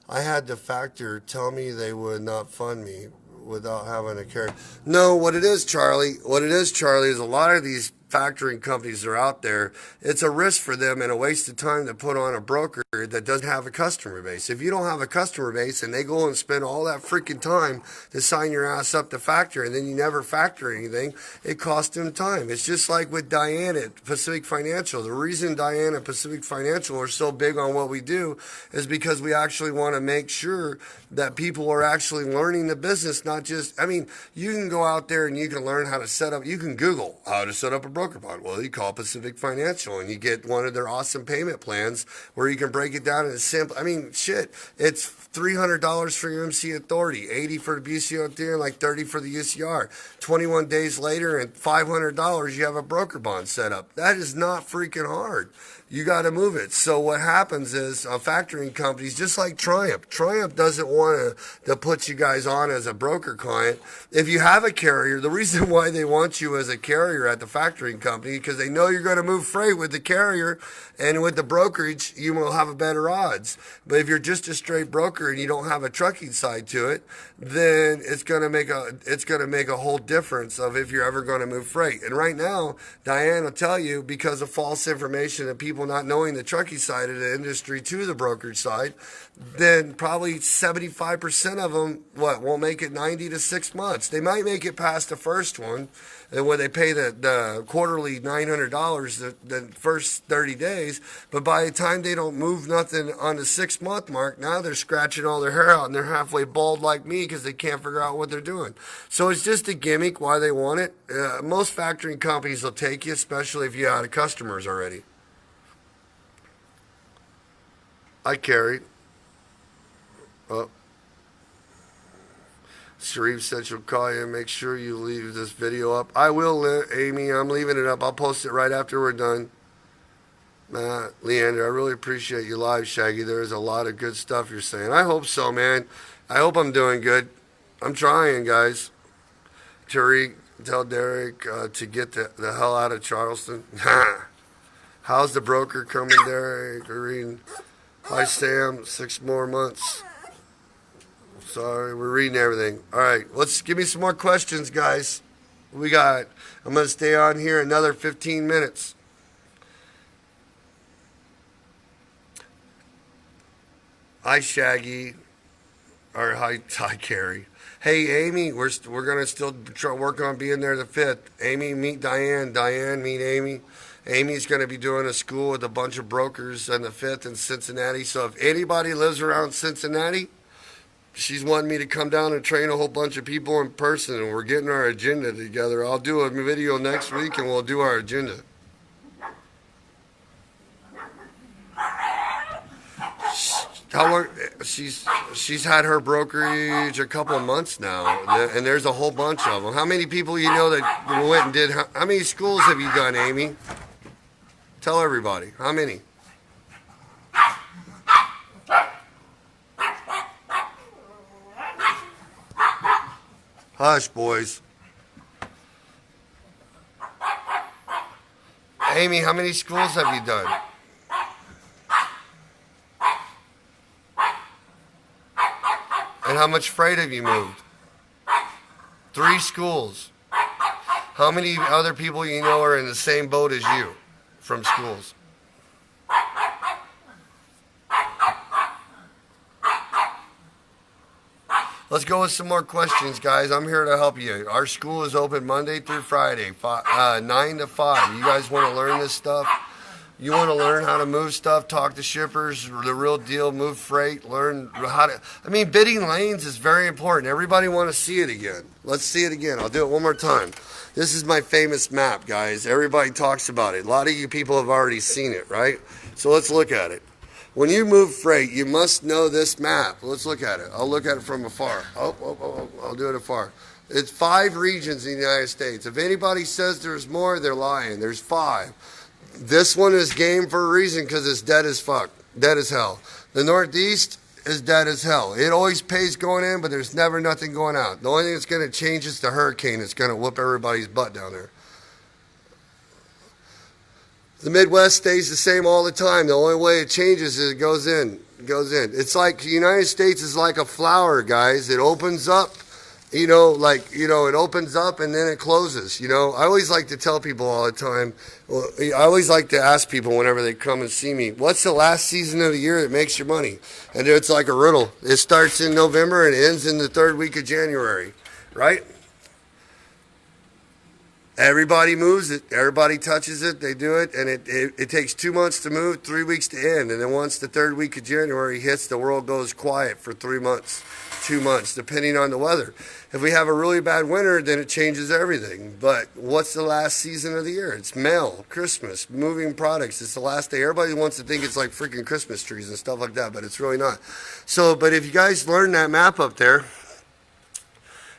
I had the factor tell me they would not fund me without having a carry. No, what it is, Charlie, is a lot of these factoring companies are out there. It's a risk for them and a waste of time to put on a broker that doesn't have a customer base. If you don't have a customer base and they go and spend all that freaking time to sign your ass up to factor and then you never factor anything, it costs them time. It's just like with Diane at Pacific Financial. The reason Diane at Pacific Financial are so big on what we do is because we actually want to make sure that people are actually learning the business, not just, you can go out there and you can learn how to set up, you can Google how to set up a broker bond. Well, you call Pacific Financial and you get one of their awesome payment plans where you can break it down into simple. It's $300 for your MC Authority, $80 for the BCO Authority, and like $30 for the UCR. 21 days later and $500, you have a broker bond set up. That is not freaking hard. You got to move it. So what happens is factoring companies, just like Triumph doesn't want to put you guys on as a broker client. If you have a carrier, the reason why they want you as a carrier at the factoring company, because they know you're going to move freight with the carrier, and with the brokerage, you will have a better odds. But if you're just a straight broker and you don't have a trucking side to it, then it's going to make a whole difference of if you're ever going to move freight. And right now, Diane will tell you, because of false information and people not knowing the trucking side of the industry to the brokerage side, then probably 75% of them won't make it 90 to 6 months. They might make it past the first one, and when they pay the quarterly $900 the first 30 days, but by the time they don't move nothing on the 6 month mark, now they're scratching all their hair out and they're halfway bald like me because they can't figure out what they're doing. So it's just a gimmick why they want it. Most factoring companies will take you, especially if you're out of customers already. I carried. Oh. Sharif said she'll call you and make sure you leave this video up. I will, Amy. I'm leaving it up. I'll post it right after we're done. Leander, I really appreciate you live, Shaggy. There's a lot of good stuff you're saying. I hope so, man. I hope I'm doing good. I'm trying, guys. Tariq, tell Derek to get the hell out of Charleston. How's the broker coming, Derek? Reading. Hi, Sam. 6 more months. Sorry, we're reading everything. All right, let's give me some more questions, guys. We got. I'm going to stay on here another 15 minutes. Hi, Shaggy. Or hi, Carrie. Hey, Amy, we're going to still work on being there the 5th. Amy, meet Diane. Diane, meet Amy. Amy's going to be doing a school with a bunch of brokers on the 5th in Cincinnati. So if anybody lives around Cincinnati, she's wanting me to come down and train a whole bunch of people in person, and we're getting our agenda together. I'll do a video next week, and we'll do our agenda. How long? She's had her brokerage a couple months now, and there's a whole bunch of them. How many people you know that went and did? How many schools have you done, Amy? Tell everybody. How many? Hush, boys. Amy, how many schools have you done? And how much freight have you moved? 3 schools. How many other people you know are in the same boat as you from schools? Let's go with some more questions, guys. I'm here to help you. Our school is open Monday through Friday, 9 to 5. You guys want to learn this stuff? You want to learn how to move stuff, talk to shippers, the real deal, move freight, learn how to... I mean, bidding lanes is very important. Everybody want to see it again. Let's see it again. I'll do it one more time. This is my famous map, guys. Everybody talks about it. A lot of you people have already seen it, right? So let's look at it. When you move freight, you must know this map. Let's look at it. I'll look at it from afar. I'll do it afar. It's 5 regions in the United States. If anybody says there's more, they're lying. There's 5. This one is game for a reason because it's dead as fuck. Dead as hell. The Northeast is dead as hell. It always pays going in, but there's never nothing going out. The only thing that's going to change is the hurricane. It's going to whoop everybody's butt down there. The Midwest stays the same all the time. The only way it changes is it goes in. It goes in. It's like the United States is like a flower, guys. It opens up, it opens up and then it closes. I always like to tell people all the time, I always like to ask people whenever they come and see me, what's the last season of the year that makes your money? And it's like a riddle. It starts in November and ends in the 3rd week of January, right? Everybody moves it. Everybody touches it. They do it. And it takes 2 months to move, 3 weeks to end. And then once the 3rd week of January hits, the world goes quiet for 3 months, 2 months, depending on the weather. If we have a really bad winter, then it changes everything. But what's the last season of the year? It's mail, Christmas, moving products. It's the last day. Everybody wants to think it's like freaking Christmas trees and stuff like that, but it's really not. So, but if you guys learn that map up there,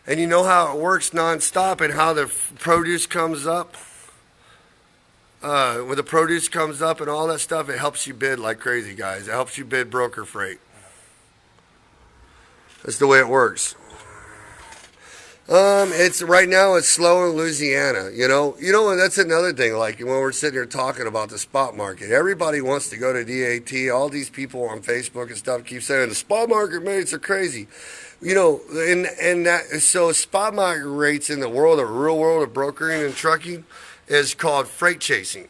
and you know how it works nonstop and how the produce comes up, when the produce comes up and all that stuff, it helps you bid like crazy, guys. It helps you bid broker freight. That's the way it works. It's right now it's slow in Louisiana, and that's another thing. Like when we're sitting here talking about the spot market, everybody wants to go to DAT. All these people on Facebook and stuff keep saying the spot market rates are crazy. So spot market rates in the real world of brokering and trucking is called freight chasing.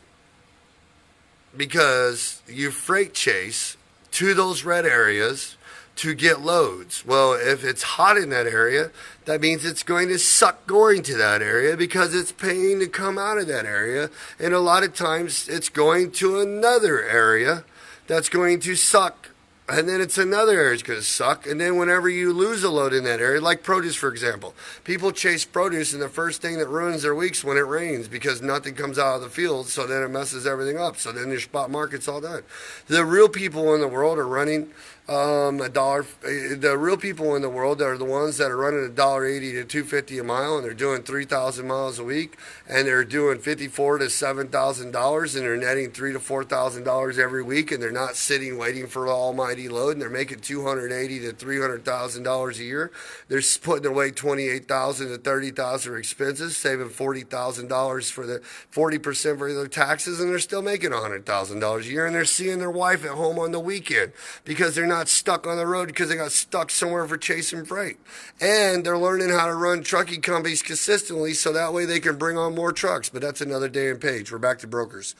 Because you freight chase to those red areas to get loads. Well, if it's hot in that area, that means it's going to suck going to that area because it's paying to come out of that area. And a lot of times it's going to another area that's going to suck. And then it's another area that's going to suck. And then whenever you lose a load in that area, like produce, for example, people chase produce, and the first thing that ruins their week's when it rains because nothing comes out of the field. So then it messes everything up. So then your spot market's all done. The real people in the world are running a dollar. The real people in the world are the ones that are running $1.80 to $2.50 a mile, and they're doing 3,000 miles a week, and they're doing $54,000 to $7,000, and they're netting $3,000 to $4,000 every week, and they're not sitting waiting for the almighty load, and they're making $280,000 to $300,000 a year. They're putting away $28,000 to $30,000 for expenses, saving $40,000 for the 40% for their taxes, and they're still making $100,000 a year, and they're seeing their wife at home on the weekend because they're not stuck on the road because they got stuck somewhere for chasing freight. And they're learning how to run trucking companies consistently so that way they can bring on more trucks. But that's another day and page. We're back to brokers.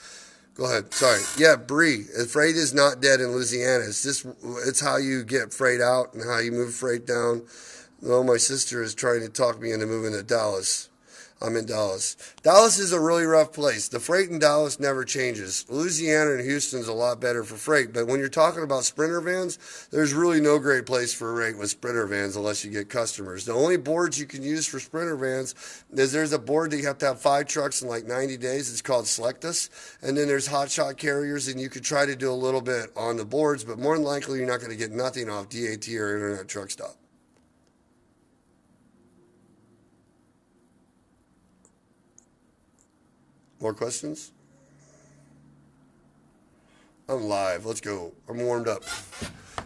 Go ahead. Sorry. Yeah, Bree. Freight is not dead in Louisiana. It's how you get freight out and how you move freight down. Well, my sister is trying to talk me into moving to Dallas. I'm in Dallas. Dallas is a really rough place. The freight in Dallas never changes. Louisiana and Houston's a lot better for freight, but when you're talking about Sprinter vans, there's really no great place for rate with Sprinter vans unless you get customers. The only boards you can use for Sprinter vans is there's a board that you have to have 5 trucks in like 90 days. It's called Select Us. And then there's hotshot carriers, and you could try to do a little bit on the boards, but more than likely you're not going to get nothing off DAT or Internet Truck Stop. More questions? I'm live. Let's go. I'm warmed up.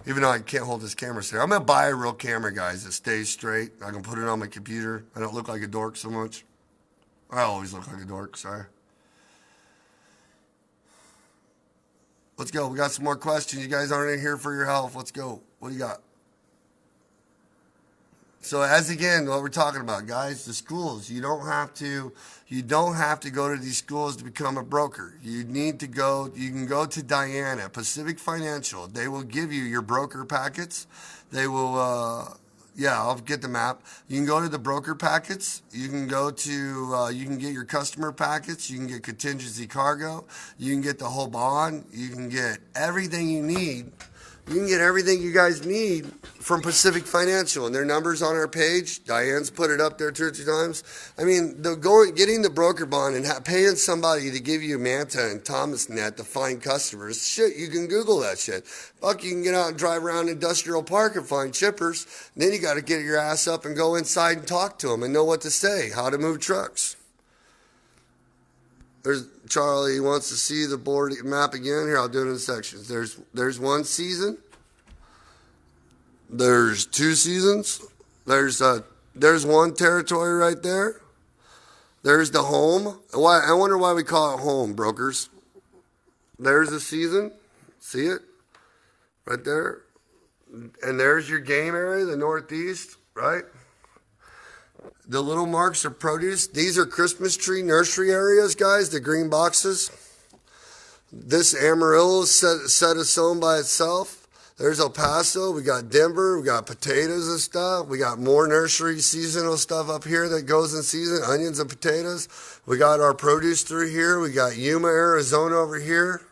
Even though I can't hold this camera straight. I'm going to buy a real camera, guys, that stays straight. I can put it on my computer. I don't look like a dork so much. I always look like a dork, sorry. Let's go. We got some more questions. You guys aren't in here for your health. Let's go. What do you got? So as again, what we're talking about, guys, the schools, you don't have to go to these schools to become a broker. You can go to Diana, Pacific Financial. They will give you your broker packets. They will, I'll get the map. You can go to the broker packets. You can go to, you can get your customer packets. You can get contingency cargo. You can get the whole bond. You can get everything you need. You can get everything you guys need from Pacific Financial, and their number's on our page. Diane's put it up there 2 or 3 times. I mean, getting the broker bond and paying somebody to give you Manta and ThomasNet to find customers, shit, you can Google that shit. Fuck, you can get out and drive around Industrial Park and find shippers. And then you got to get your ass up and go inside and talk to them and know what to say, how to move trucks. There's Charlie wants to see the board map again. Here, I'll do it in sections. There's one season. There's 2 seasons. There's one territory right there. There's the home. I wonder why we call it home, brokers. There's a season. See it? Right there. And there's your game area, the northeast, right? The little marks are produce. These are Christmas tree nursery areas, guys, the green boxes. This Amarillo is set aside by itself. There's El Paso. We got Denver. We got potatoes and stuff. We got more nursery seasonal stuff up here that goes in season, onions and potatoes. We got our produce through here. We got Yuma, Arizona over here.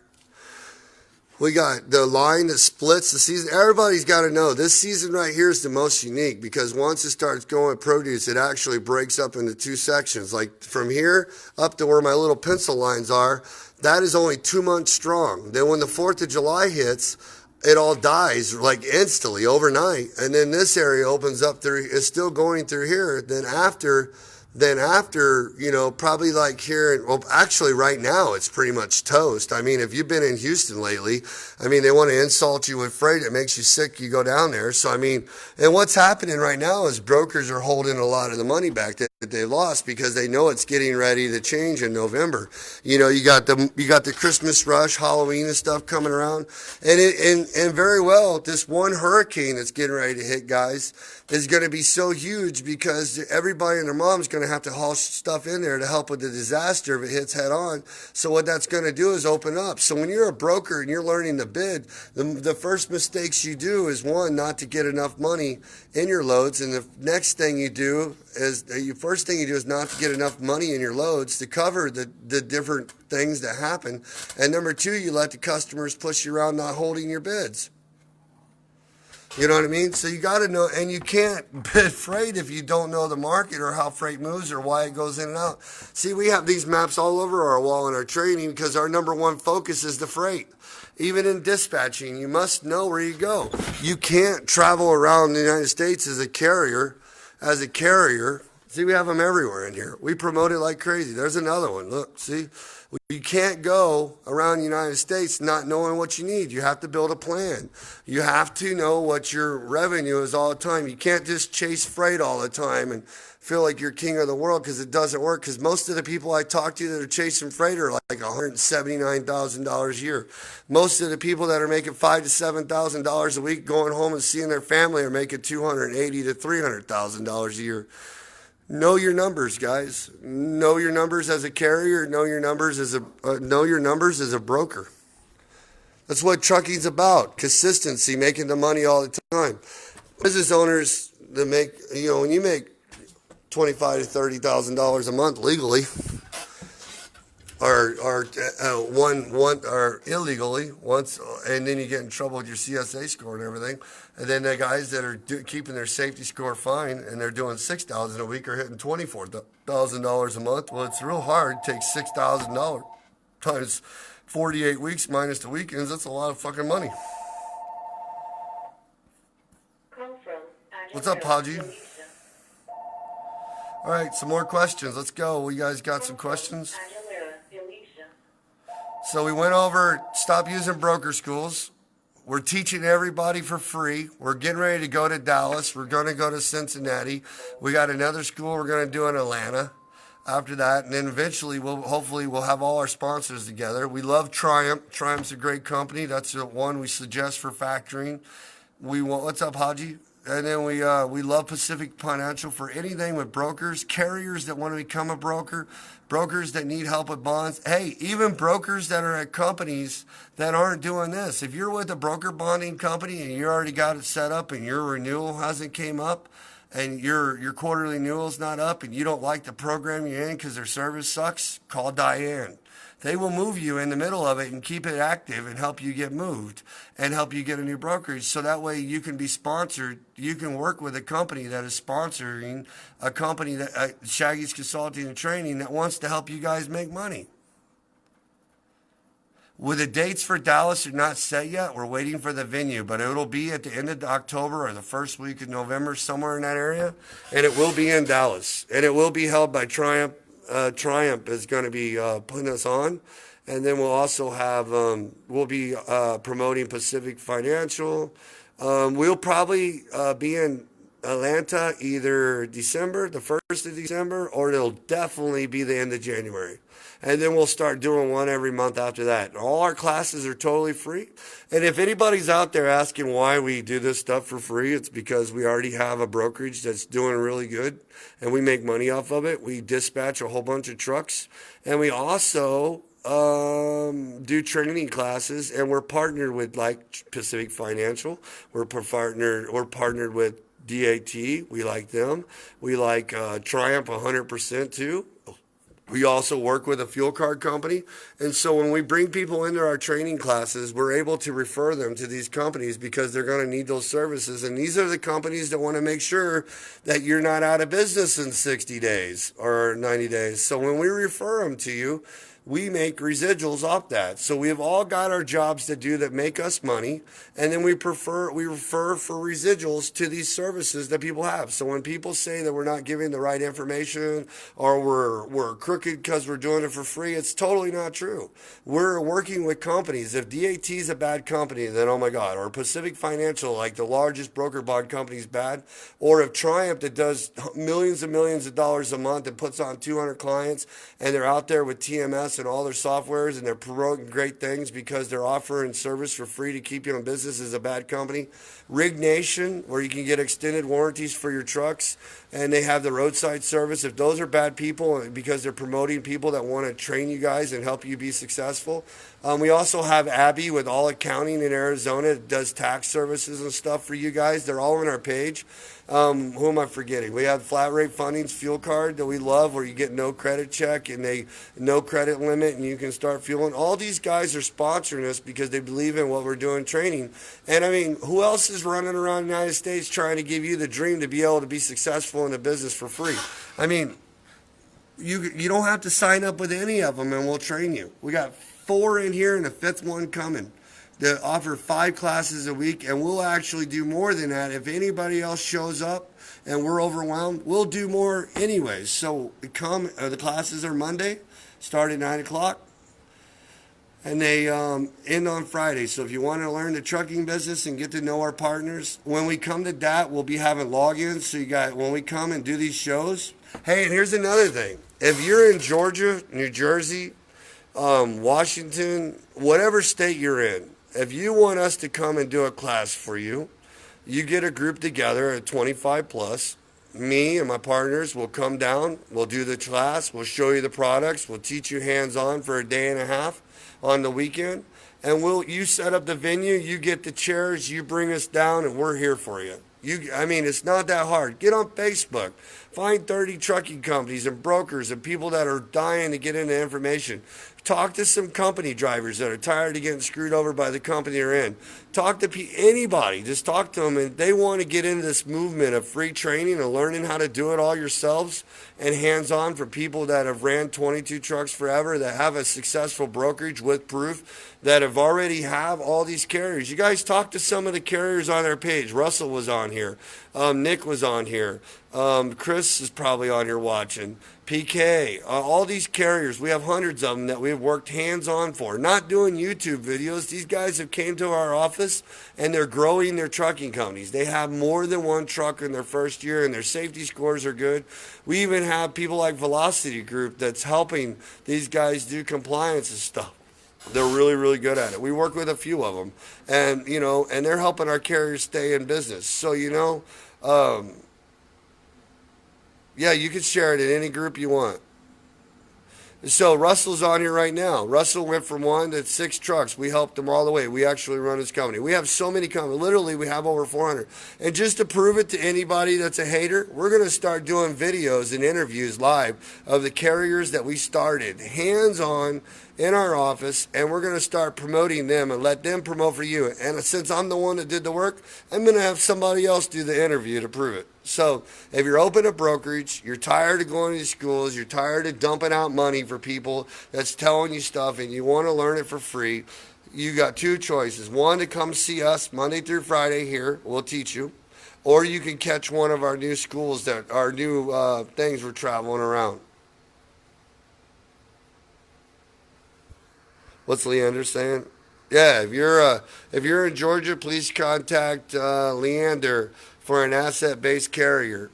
We got the line that splits the season. Everybody's got to know this season right here is the most unique because once it starts going produce, it actually breaks up into 2 sections. Like from here up to where my little pencil lines are, that is only 2 months strong. Then when the 4th of July hits, it all dies like instantly overnight. And then this area opens up through, it's still going through here. Then after, probably like here, well, actually right now it's pretty much toast. I mean, if you've been in Houston lately, I mean, they want to insult you with freight. It makes you sick. You go down there. So, I mean, and what's happening right now is brokers are holding a lot of the money back. that they lost because they know it's getting ready to change in November. You got the Christmas rush, Halloween and stuff coming around, and very well this one hurricane that's getting ready to hit, guys, is going to be so huge because everybody and their mom's going to have to haul stuff in there to help with the disaster if it hits head on. So what that's going to do is open up. So when you're a broker and you're learning to bid, the first mistakes you do is, one, not to get enough money in your loads, and the next thing you do is first thing you do is not to get enough money in your loads to cover the different things that happen. And number two, you let the customers push you around not holding your bids. You know what I mean? So you got to know, and you can't bid freight if you don't know the market or how freight moves or why it goes in and out. See, we have these maps all over our wall in our training because our number one focus is the freight. Even in dispatching, you must know where you go. You can't travel around the United States as a carrier. See, we have them everywhere in here. We promote it like crazy. There's another one. Look, see? You can't go around the United States not knowing what you need. You have to build a plan. You have to know what your revenue is all the time. You can't just chase freight all the time and feel like you're king of the world, because it doesn't work. Because most of the people I talk to that are chasing freight are like $179,000 a year. Most of the people that are making $5,000 to $7,000 a week going home and seeing their family are making $280,000 to $300,000 a year. Know your numbers, guys. Know your numbers as a carrier. Know your numbers as a broker. That's what trucking's about. Consistency, making the money all the time. Business owners that make, when you make $25,000 to $30,000 a month legally, or illegally once, and then you get in trouble with your CSA score and everything. And then the guys that are keeping their safety score fine and they're doing $6,000 a week are hitting $24,000 a month. Well, it's real hard. It takes $6,000 times 48 weeks minus the weekends. That's a lot of fucking money. What's up, Haji? All right, some more questions. Let's go. You guys got some questions? So we went over stop using broker schools. We're teaching everybody for free. We're getting ready to go to Dallas. We're going to go to Cincinnati. We got another school we're going to do in Atlanta after that. And then eventually, hopefully we'll have all our sponsors together. We love Triumph. Triumph's a great company. That's the one we suggest for factoring. What's up, Haji? And then we love Pacific Financial for anything with brokers, carriers that want to become a broker, brokers that need help with bonds. Hey, even brokers that are at companies that aren't doing this. If you're with a broker bonding company and you already got it set up and your renewal hasn't came up and your quarterly renewal's not up and you don't like the program you're in because their service sucks, call Diane. They will move you in the middle of it and keep it active and help you get moved and help you get a new brokerage. So that way you can be sponsored. You can work with a company that is sponsoring a company that Shaggy's Consulting and Training that wants to help you guys make money. Well, the dates for Dallas are not set yet. We're waiting for the venue, but it'll be at the end of October or the first week of November, somewhere in that area. And it will be in Dallas. And it will be held by Triumph. Triumph is going to be putting us on, and then we'll also have we'll be promoting Pacific Financial. We'll probably be in Atlanta either December, the 1st of December, or it'll definitely be the end of January. And then we'll start doing one every month after that. All our classes are totally free. And if anybody's out there asking why we do this stuff for free, it's because we already have a brokerage that's doing really good and we make money off of it. We dispatch a whole bunch of trucks, and we also do training classes, and we're partnered with like Pacific Financial. We're partnered with DAT. We like them. We like Triumph 100% too. We also work with a fuel card company. And so when we bring people into our training classes, we're able to refer them to these companies because they're going to need those services. And these are the companies that want to make sure that you're not out of business in 60 days or 90 days. So when we refer them to you, we make residuals off that. So we've all got our jobs to do that make us money, and then we refer for residuals to these services that people have. So when people say that we're not giving the right information or we're crooked because we're doing it for free, it's totally not true. We're working with companies. If DAT is a bad company, then oh my God, or Pacific Financial, like the largest broker bond company, is bad, or if Triumph that does millions and millions of dollars a month and puts on 200 clients and they're out there with TMS and all their softwares and they're promoting great things because they're offering service for free to keep you in business, is a bad company. Rig Nation, where you can get extended warranties for your trucks and they have the roadside service. If those are bad people because they're promoting people that want to train you guys and help you be successful. We also have Abby with All Accounting in Arizona that does tax services and stuff for you guys. They're all on our page. Who am I forgetting? We have Flat Rate Funding's fuel card that we love, where you get no credit check and no credit limit and you can start fueling. All these guys are sponsoring us because they believe in what we're doing training. And I mean, who else is running around the United States trying to give you the dream to be able to be successful in the business for free? I mean, you don't have to sign up with any of them and we'll train you. We got 4 in here and a 5th one coming. They offer 5 classes a week, and we'll actually do more than that. If anybody else shows up and we're overwhelmed, we'll do more anyways. So the classes are Monday, start at 9 o'clock, and they end on Friday. So if you want to learn the trucking business and get to know our partners, when we come to that, we'll be having logins. So when we come and do these shows. Hey, and here's another thing. If you're in Georgia, New Jersey, Washington, whatever state you're in, if you want us to come and do a class for you, you get a group together at 25 plus. Me and my partners will come down. We'll do the class. We'll show you the products. We'll teach you hands-on for a day and a half on the weekend. And you set up the venue. You get the chairs. You bring us down, and we're here for you. It's not that hard. Get on Facebook. Find 30 trucking companies and brokers and people that are dying to get into information. Talk to some company drivers that are tired of getting screwed over by the company they're in. Talk to anybody. Just talk to them, and they want to get into this movement of free training and learning how to do it all yourselves and hands-on for people that have ran 22 trucks forever, that have a successful brokerage with proof, that have already have all these carriers. You guys talk to some of the carriers on our page. Russell was on here. Nick was on here. Chris is probably on here watching. PK, all these carriers, we have hundreds of them that we've worked hands-on for. Not doing YouTube videos. These guys have came to our office and they're growing their trucking companies. They have more than one truck in their first year and their safety scores are good. We even have people like Velocity Group that's helping these guys do compliance and stuff. They're really, really good at it. We work with a few of them, and and they're helping our carriers stay in business. So yeah, you can share it in any group you want. So Russell's on here right now. Russell went from 1 to 6 trucks. We helped him all the way. We actually run his company. We have so many companies. Literally, we have over 400. And just to prove it to anybody that's a hater, we're going to start doing videos and interviews live of the carriers that we started, hands-on, in our office, and we're going to start promoting them and let them promote for you. And since I'm the one that did the work, I'm going to have somebody else do the interview to prove it. So if you're open to brokerage, you're tired of going to these schools, you're tired of dumping out money for people that's telling you stuff, and you want to learn it for free, you got 2 choices. One, to come see us Monday through Friday here. We'll teach you. Or you can catch one of our new schools, that our new things we're traveling around. What's Leander saying? Yeah, if you're in Georgia, please contact Leander for an asset-based carrier.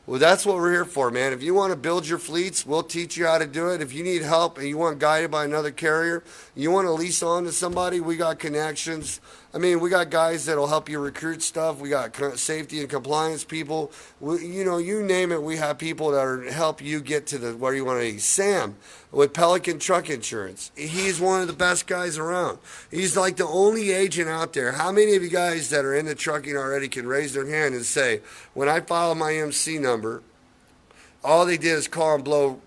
Well, that's what we're here for, man. If you want to build your fleets, we'll teach you how to do it. If you need help and you want guided by another carrier, you want to lease on to somebody, we got connections. We got guys that'll help you recruit stuff. We got safety and compliance people. You name it, we have people that help you get to where you want to be. Sam with Pelican Truck Insurance. He's one of the best guys around. He's like the only agent out there. How many of you guys that are into trucking already can raise their hand and say, when I file my MC number, all they did is call and blow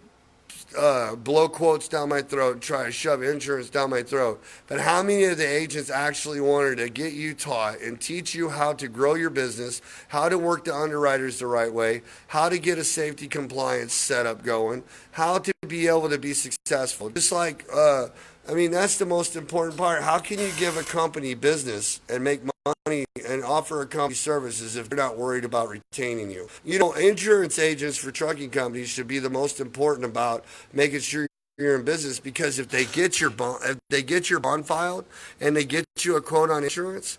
blow quotes down my throat and try to shove insurance down my throat. But how many of the agents actually wanted to get you taught and teach you how to grow your business, how to work the underwriters the right way, how to get a safety compliance setup going, how to be able to be successful? Just like, I mean, that's the most important part. How can you give a company business and make money and offer a company services if they're not worried about retaining you? You know, insurance agents for trucking companies should be the most important about making sure you're in business, because if they get your bond filed and they get you a quote on insurance,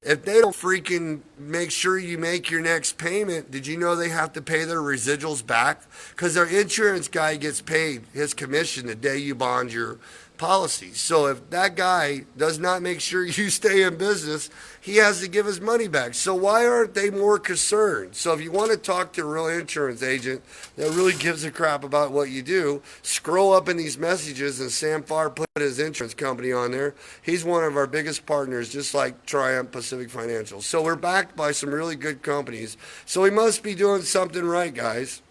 if they don't freaking make sure you make your next payment, did you know they have to pay their residuals back? Because their insurance guy gets paid his commission the day you bond your policy. So if that guy does not make sure you stay in business, he has to give his money back. So why aren't they more concerned? So if you want to talk to a real insurance agent that really gives a crap about what you do, scroll up in these messages, and Sam Farr put his insurance company on there. He's one of our biggest partners, just like Triumph Pacific Financial. So we're backed by some really good companies. So we must be doing something right, guys.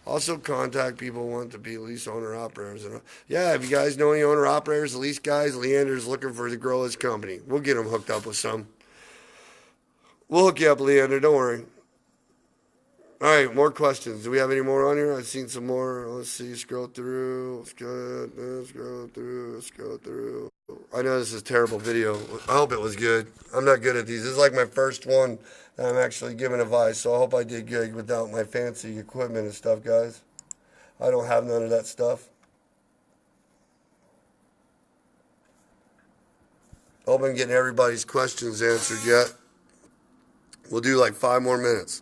Also, contact people who want to be lease owner operators. Yeah, if you guys know any owner operators, lease guys, Leander's looking for to grow his company. We'll get him hooked up with some. We'll hook you up, Leander. Don't worry. All right, more questions. Do we have any more on here? I've seen some more. Let's see. Scroll through. Let's go. Let's scroll through. Let's go through. I know this is a terrible video. I hope it was good. I'm not good at these. This is like my first one that I'm actually giving advice, so I hope I did good without my fancy equipment and stuff, guys. I don't have none of that stuff. Hope I'm getting everybody's questions answered yet. We'll do like 5 more minutes.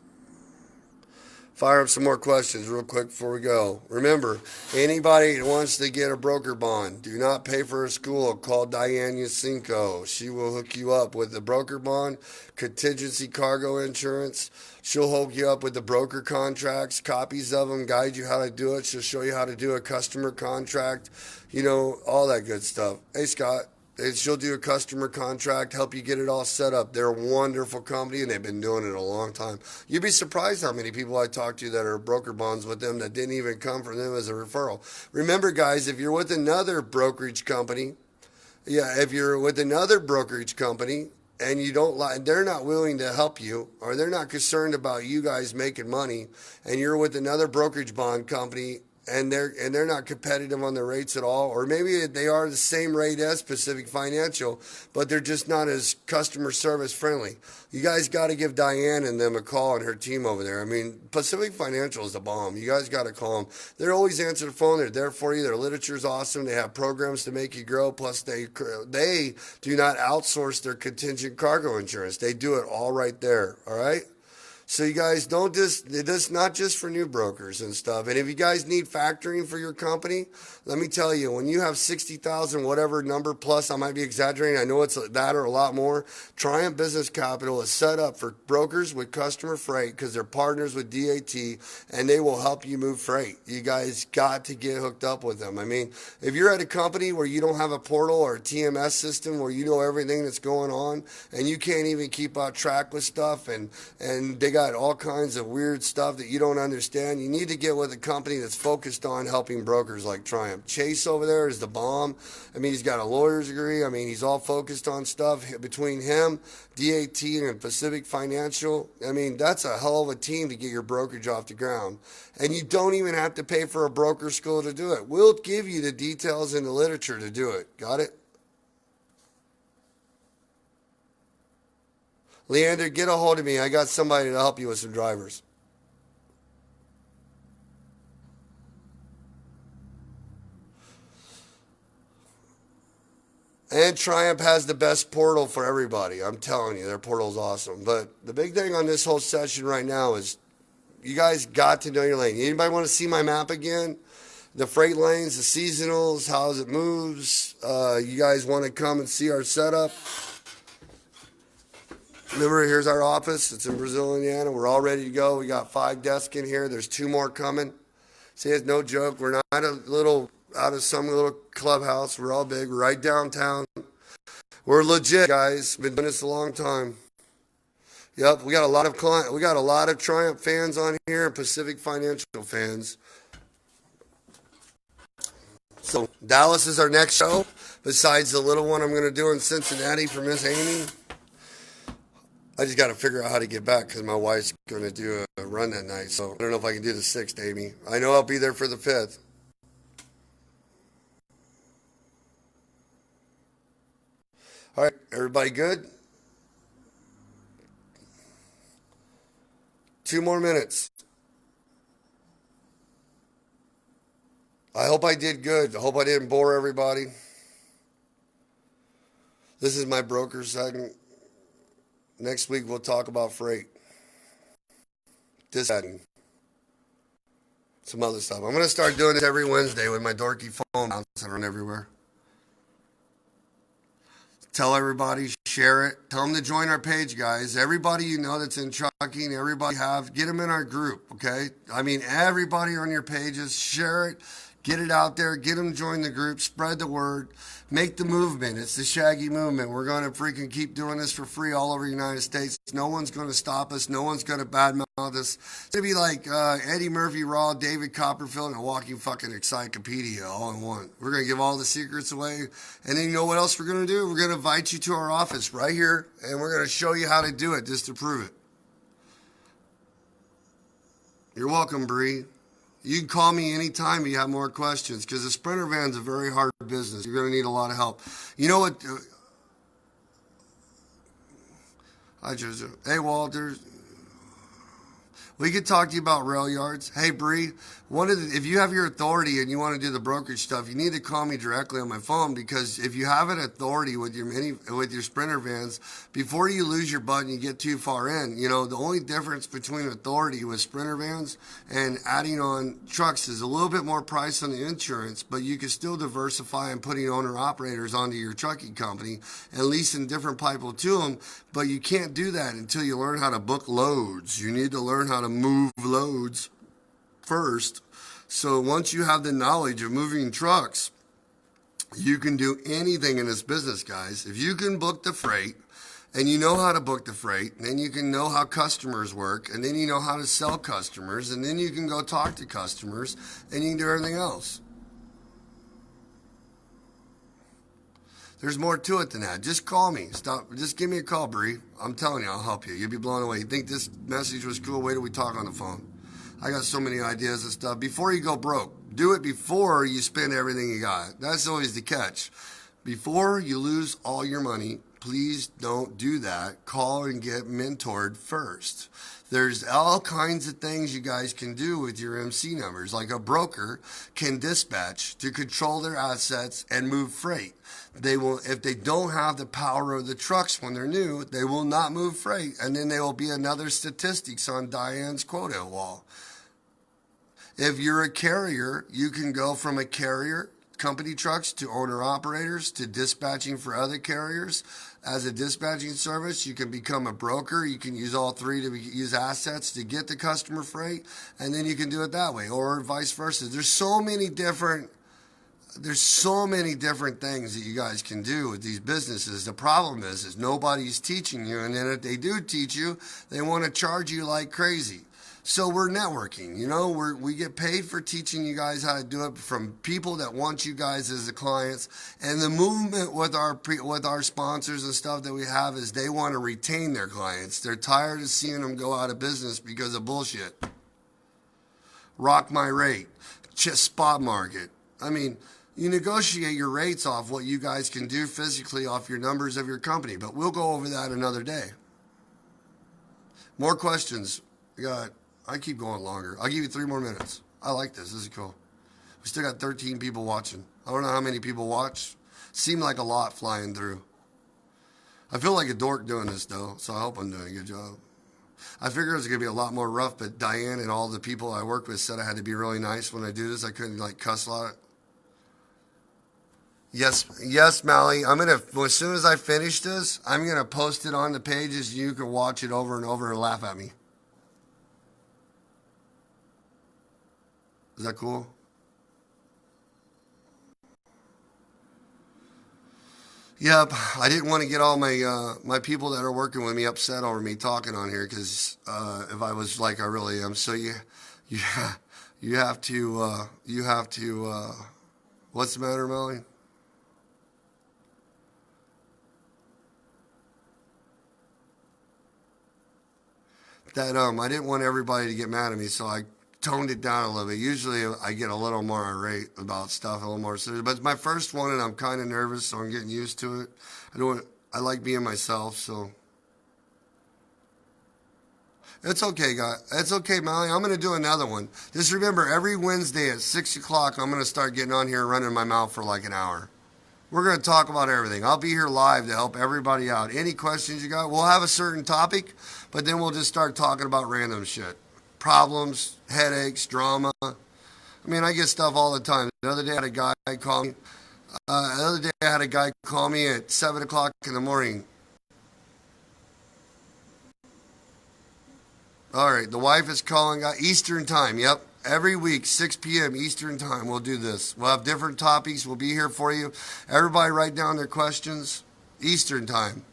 Fire up some more questions real quick before we go. Remember, anybody that wants to get a broker bond, do not pay for a school. Call Diane Yacinko. She will hook you up with the broker bond, contingency cargo insurance. She'll hook you up with the broker contracts, copies of them, guide you how to do it. She'll show you how to do a customer contract, you know, all that good stuff. Hey, Scott. She'll do a customer contract, help you get it all set up. They're a wonderful company, and they've been doing it a long time. You'd be surprised how many people I talk to that are broker bonds with them that didn't even come from them as a referral. Remember, guys, if you're with another brokerage company, if you're with another brokerage company and you don't like, they're not willing to help you, or they're not concerned about you guys making money, and you're with another brokerage bond company, and they're not competitive on the rates at all, or maybe they are the same rate as Pacific Financial, but they're just not as customer service friendly. You guys got to give Diane and them a call and her team over there. I mean, Pacific Financial is the bomb. You guys got to call them. They always answer the phone. They're there for you. Their literature's awesome. They have programs to make you grow. Plus, they do not outsource their contingent cargo insurance. They do it all right there. All right. So you guys don't this not just for new brokers and stuff. And if you guys need factoring for your company, let me tell you, when you have 60,000, whatever number plus, I might be exaggerating. I know it's that or a lot more. Triumph Business Capital is set up for brokers with customer freight because they're partners with DAT, and they will help you move freight. You guys got to get hooked up with them. I mean, if you're at a company where you don't have a portal or a TMS system where you know everything that's going on, and you can't even keep on track with stuff, and they got all kinds of weird stuff that you don't understand, you need to get with a company that's focused on helping brokers like Triumph. Chase over there is the bomb. I mean, he's got a lawyer's degree. I mean, he's all focused on stuff. Between him, DAT, and Pacific Financial, I mean, that's a hell of a team to get your brokerage off the ground. And you don't even have to pay for a broker school to do it. We'll give you the details in the literature to do it. Got it? Leander, get a hold of me. I got somebody to help you with some drivers. And Triumph has the best portal for everybody. I'm telling you, their portal's awesome. But the big thing on this whole session right now is you guys got to know your lane. Anybody want to see my map again? The freight lanes, the seasonals, how it moves. You guys want to come and see our setup? Remember, here's our office. It's in Brazil, Indiana. We're all ready to go. We got 5 desks in here. There's 2 more coming. See, it's no joke. We're not out of some little clubhouse. We're all big. We're right downtown. We're legit, guys. Been doing this a long time. Yep, we got a lot of We got a lot of Triumph fans on here and Pacific Financial fans. So Dallas is our next show. Besides the little one I'm going to do in Cincinnati for Miss Amy. I just got to figure out how to get back because my wife's going to do a run that night. So I don't know if I can do the 6th, Amy. I know I'll be there for the 5th. All right, everybody good? 2 more minutes. I hope I did good. I hope I didn't bore everybody. This is my broker segment. Next week we'll talk about freight. Dispatching. Some other stuff. I'm going to start doing this every Wednesday with my dorky phone bouncing around everywhere. Tell everybody, share it. Tell them to join our page, guys. Everybody you know that's in trucking, everybody get them in our group, okay? I mean, everybody on your pages, share it. Get it out there. Get them to join the group. Spread the word. Make the movement. It's the Shaggy movement. We're going to freaking keep doing this for free all over the United States. No one's going to stop us. No one's going to badmouth us. It's going to be like Eddie Murphy Raw, David Copperfield, and a walking fucking encyclopedia all in one. We're going to give all the secrets away. And then you know what else we're going to do? We're going to invite you to our office right here, and we're going to show you how to do it just to prove it. You're welcome, Bree. You can call me anytime if you have more questions because the Sprinter van's a very hard business. You're going to need a lot of help. You know what? Hey, Walter. We could talk to you about rail yards. Hey, Bree, if you have your authority and you want to do the brokerage stuff, you need to call me directly on my phone because if you have an authority with your Sprinter vans, before you lose your butt and you get too far in, you know, the only difference between authority with Sprinter vans and adding on trucks is a little bit more price on the insurance, but you can still diversify and putting owner-operators onto your trucking company and leasing different people to them, but you can't do that until you learn how to book loads. You need to learn how to move loads first. So once you have the knowledge of moving trucks, you can do anything in this business, guys. If you can book the freight and you know how to book the freight, then you can know how customers work, and then you know how to sell customers, and then you can go talk to customers, and you can do everything else. There's more to it than that. Just call me. Just give me a call, Bree. I'm telling you, I'll help you. You'll be blown away. You think this message was cool? Wait till we talk on the phone. I got so many ideas and stuff. Before you go broke, do it before you spend everything you got. That's always the catch. Before you lose all your money, please don't do that. Call and get mentored first. There's all kinds of things you guys can do with your MC numbers. Like a broker can dispatch to control their assets and move freight. They will, if they don't have the power of the trucks when they're new, they will not move freight. And then there will be another statistics on Diane's quota wall. If you're a carrier, you can go from a carrier, company trucks, to owner-operators, to dispatching for other carriers. As a dispatching service, you can become a broker. You can use all three to use assets to get the customer freight, and then you can do it that way, or vice versa. There's so many different things that you guys can do with these businesses. The problem is nobody's teaching you, and then if they do teach you, they want to charge you like crazy. So we're networking, you know, we get paid for teaching you guys how to do it from people that want you guys as the clients. And the movement with our sponsors and stuff that we have is they want to retain their clients. They're tired of seeing them go out of business because of bullshit. Rock my rate, spot market. I mean, you negotiate your rates off what you guys can do physically off your numbers of your company, but we'll go over that another day. More questions. I keep going longer. I'll give you 3 more minutes. I like this. This is cool. We still got 13 people watching. I don't know how many people watch. Seemed like a lot flying through. I feel like a dork doing this, though, so I hope I'm doing a good job. I figured it was going to be a lot more rough, but Diane and all the people I work with said I had to be really nice when I do this. I couldn't, cuss a lot. Yes, Mally. As soon as I finish this, I'm going to post it on the pages. You can watch it over and over and laugh at me. Is that cool? Yep. I didn't want to get all my people that are working with me upset over me talking on here because if I was like I really am, so you have to What's the matter, Melly? That I didn't want everybody to get mad at me, so I toned it down a little bit. Usually I get a little more irate about stuff, a little more serious. But it's my first one, and I'm kind of nervous, so I'm getting used to it. I like being myself, so it's okay, guys. It's okay, Molly. I'm gonna do another one. Just remember, every Wednesday at 6 o'clock, I'm gonna start getting on here and running my mouth for like an hour. We're going to talk about everything. I'll be here live to help everybody out. Any questions you got, we'll have a certain topic, but then we'll just start talking about random shit. Problems, headaches, drama. I mean, I get stuff all the time. The other day I had a guy call me. At 7 o'clock in the morning. All right, the wife is calling Eastern time. Yep. Every week, 6 p.m. Eastern time, we'll do this. We'll have different topics. We'll be here for you. Everybody write down their questions. Eastern time.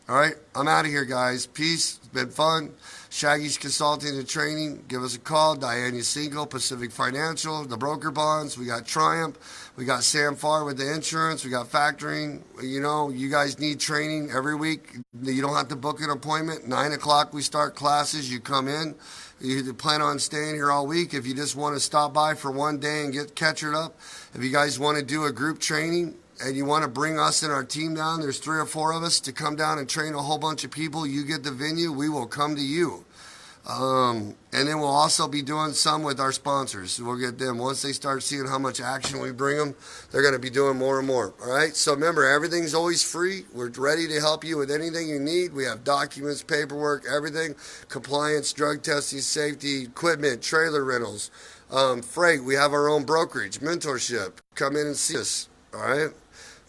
All right, I'm out of here, guys. Peace. It's been fun. Shaggy's Consulting and Training. Give us a call. Diane Yacinko, Pacific Financial, the broker bonds. We got Triumph. We got Sam Farr with the insurance. We got factoring. You know, you guys need training every week. You don't have to book an appointment. 9 o'clock we start classes. You come in. You plan on staying here all week. If you just want to stop by for one day and get catch it up. If you guys want to do a group training, and you want to bring us and our team down, there's 3 or 4 of us to come down and train a whole bunch of people. You get the venue, we will come to you. And then we'll also be doing some with our sponsors. We'll get them. Once they start seeing how much action we bring them, they're going to be doing more and more. All right? So remember, everything's always free. We're ready to help you with anything you need. We have documents, paperwork, everything, compliance, drug testing, safety, equipment, trailer rentals, freight. We have our own brokerage, mentorship. Come in and see us. All right?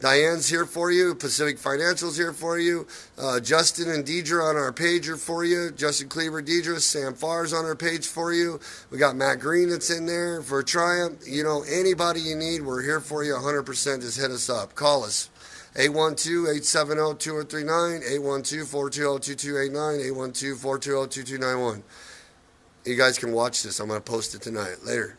Diane's here for you. Pacific Financial's here for you. Justin and Deidre on our page are for you. Justin Cleaver, Deidre. Sam Farr's on our page for you. We got Matt Green that's in there for Triumph. You know, anybody you need, we're here for you 100%. Just hit us up. Call us. 812-870-2039, 812-420-2289, 812-420-2291. You guys can watch this. I'm going to post it tonight. Later.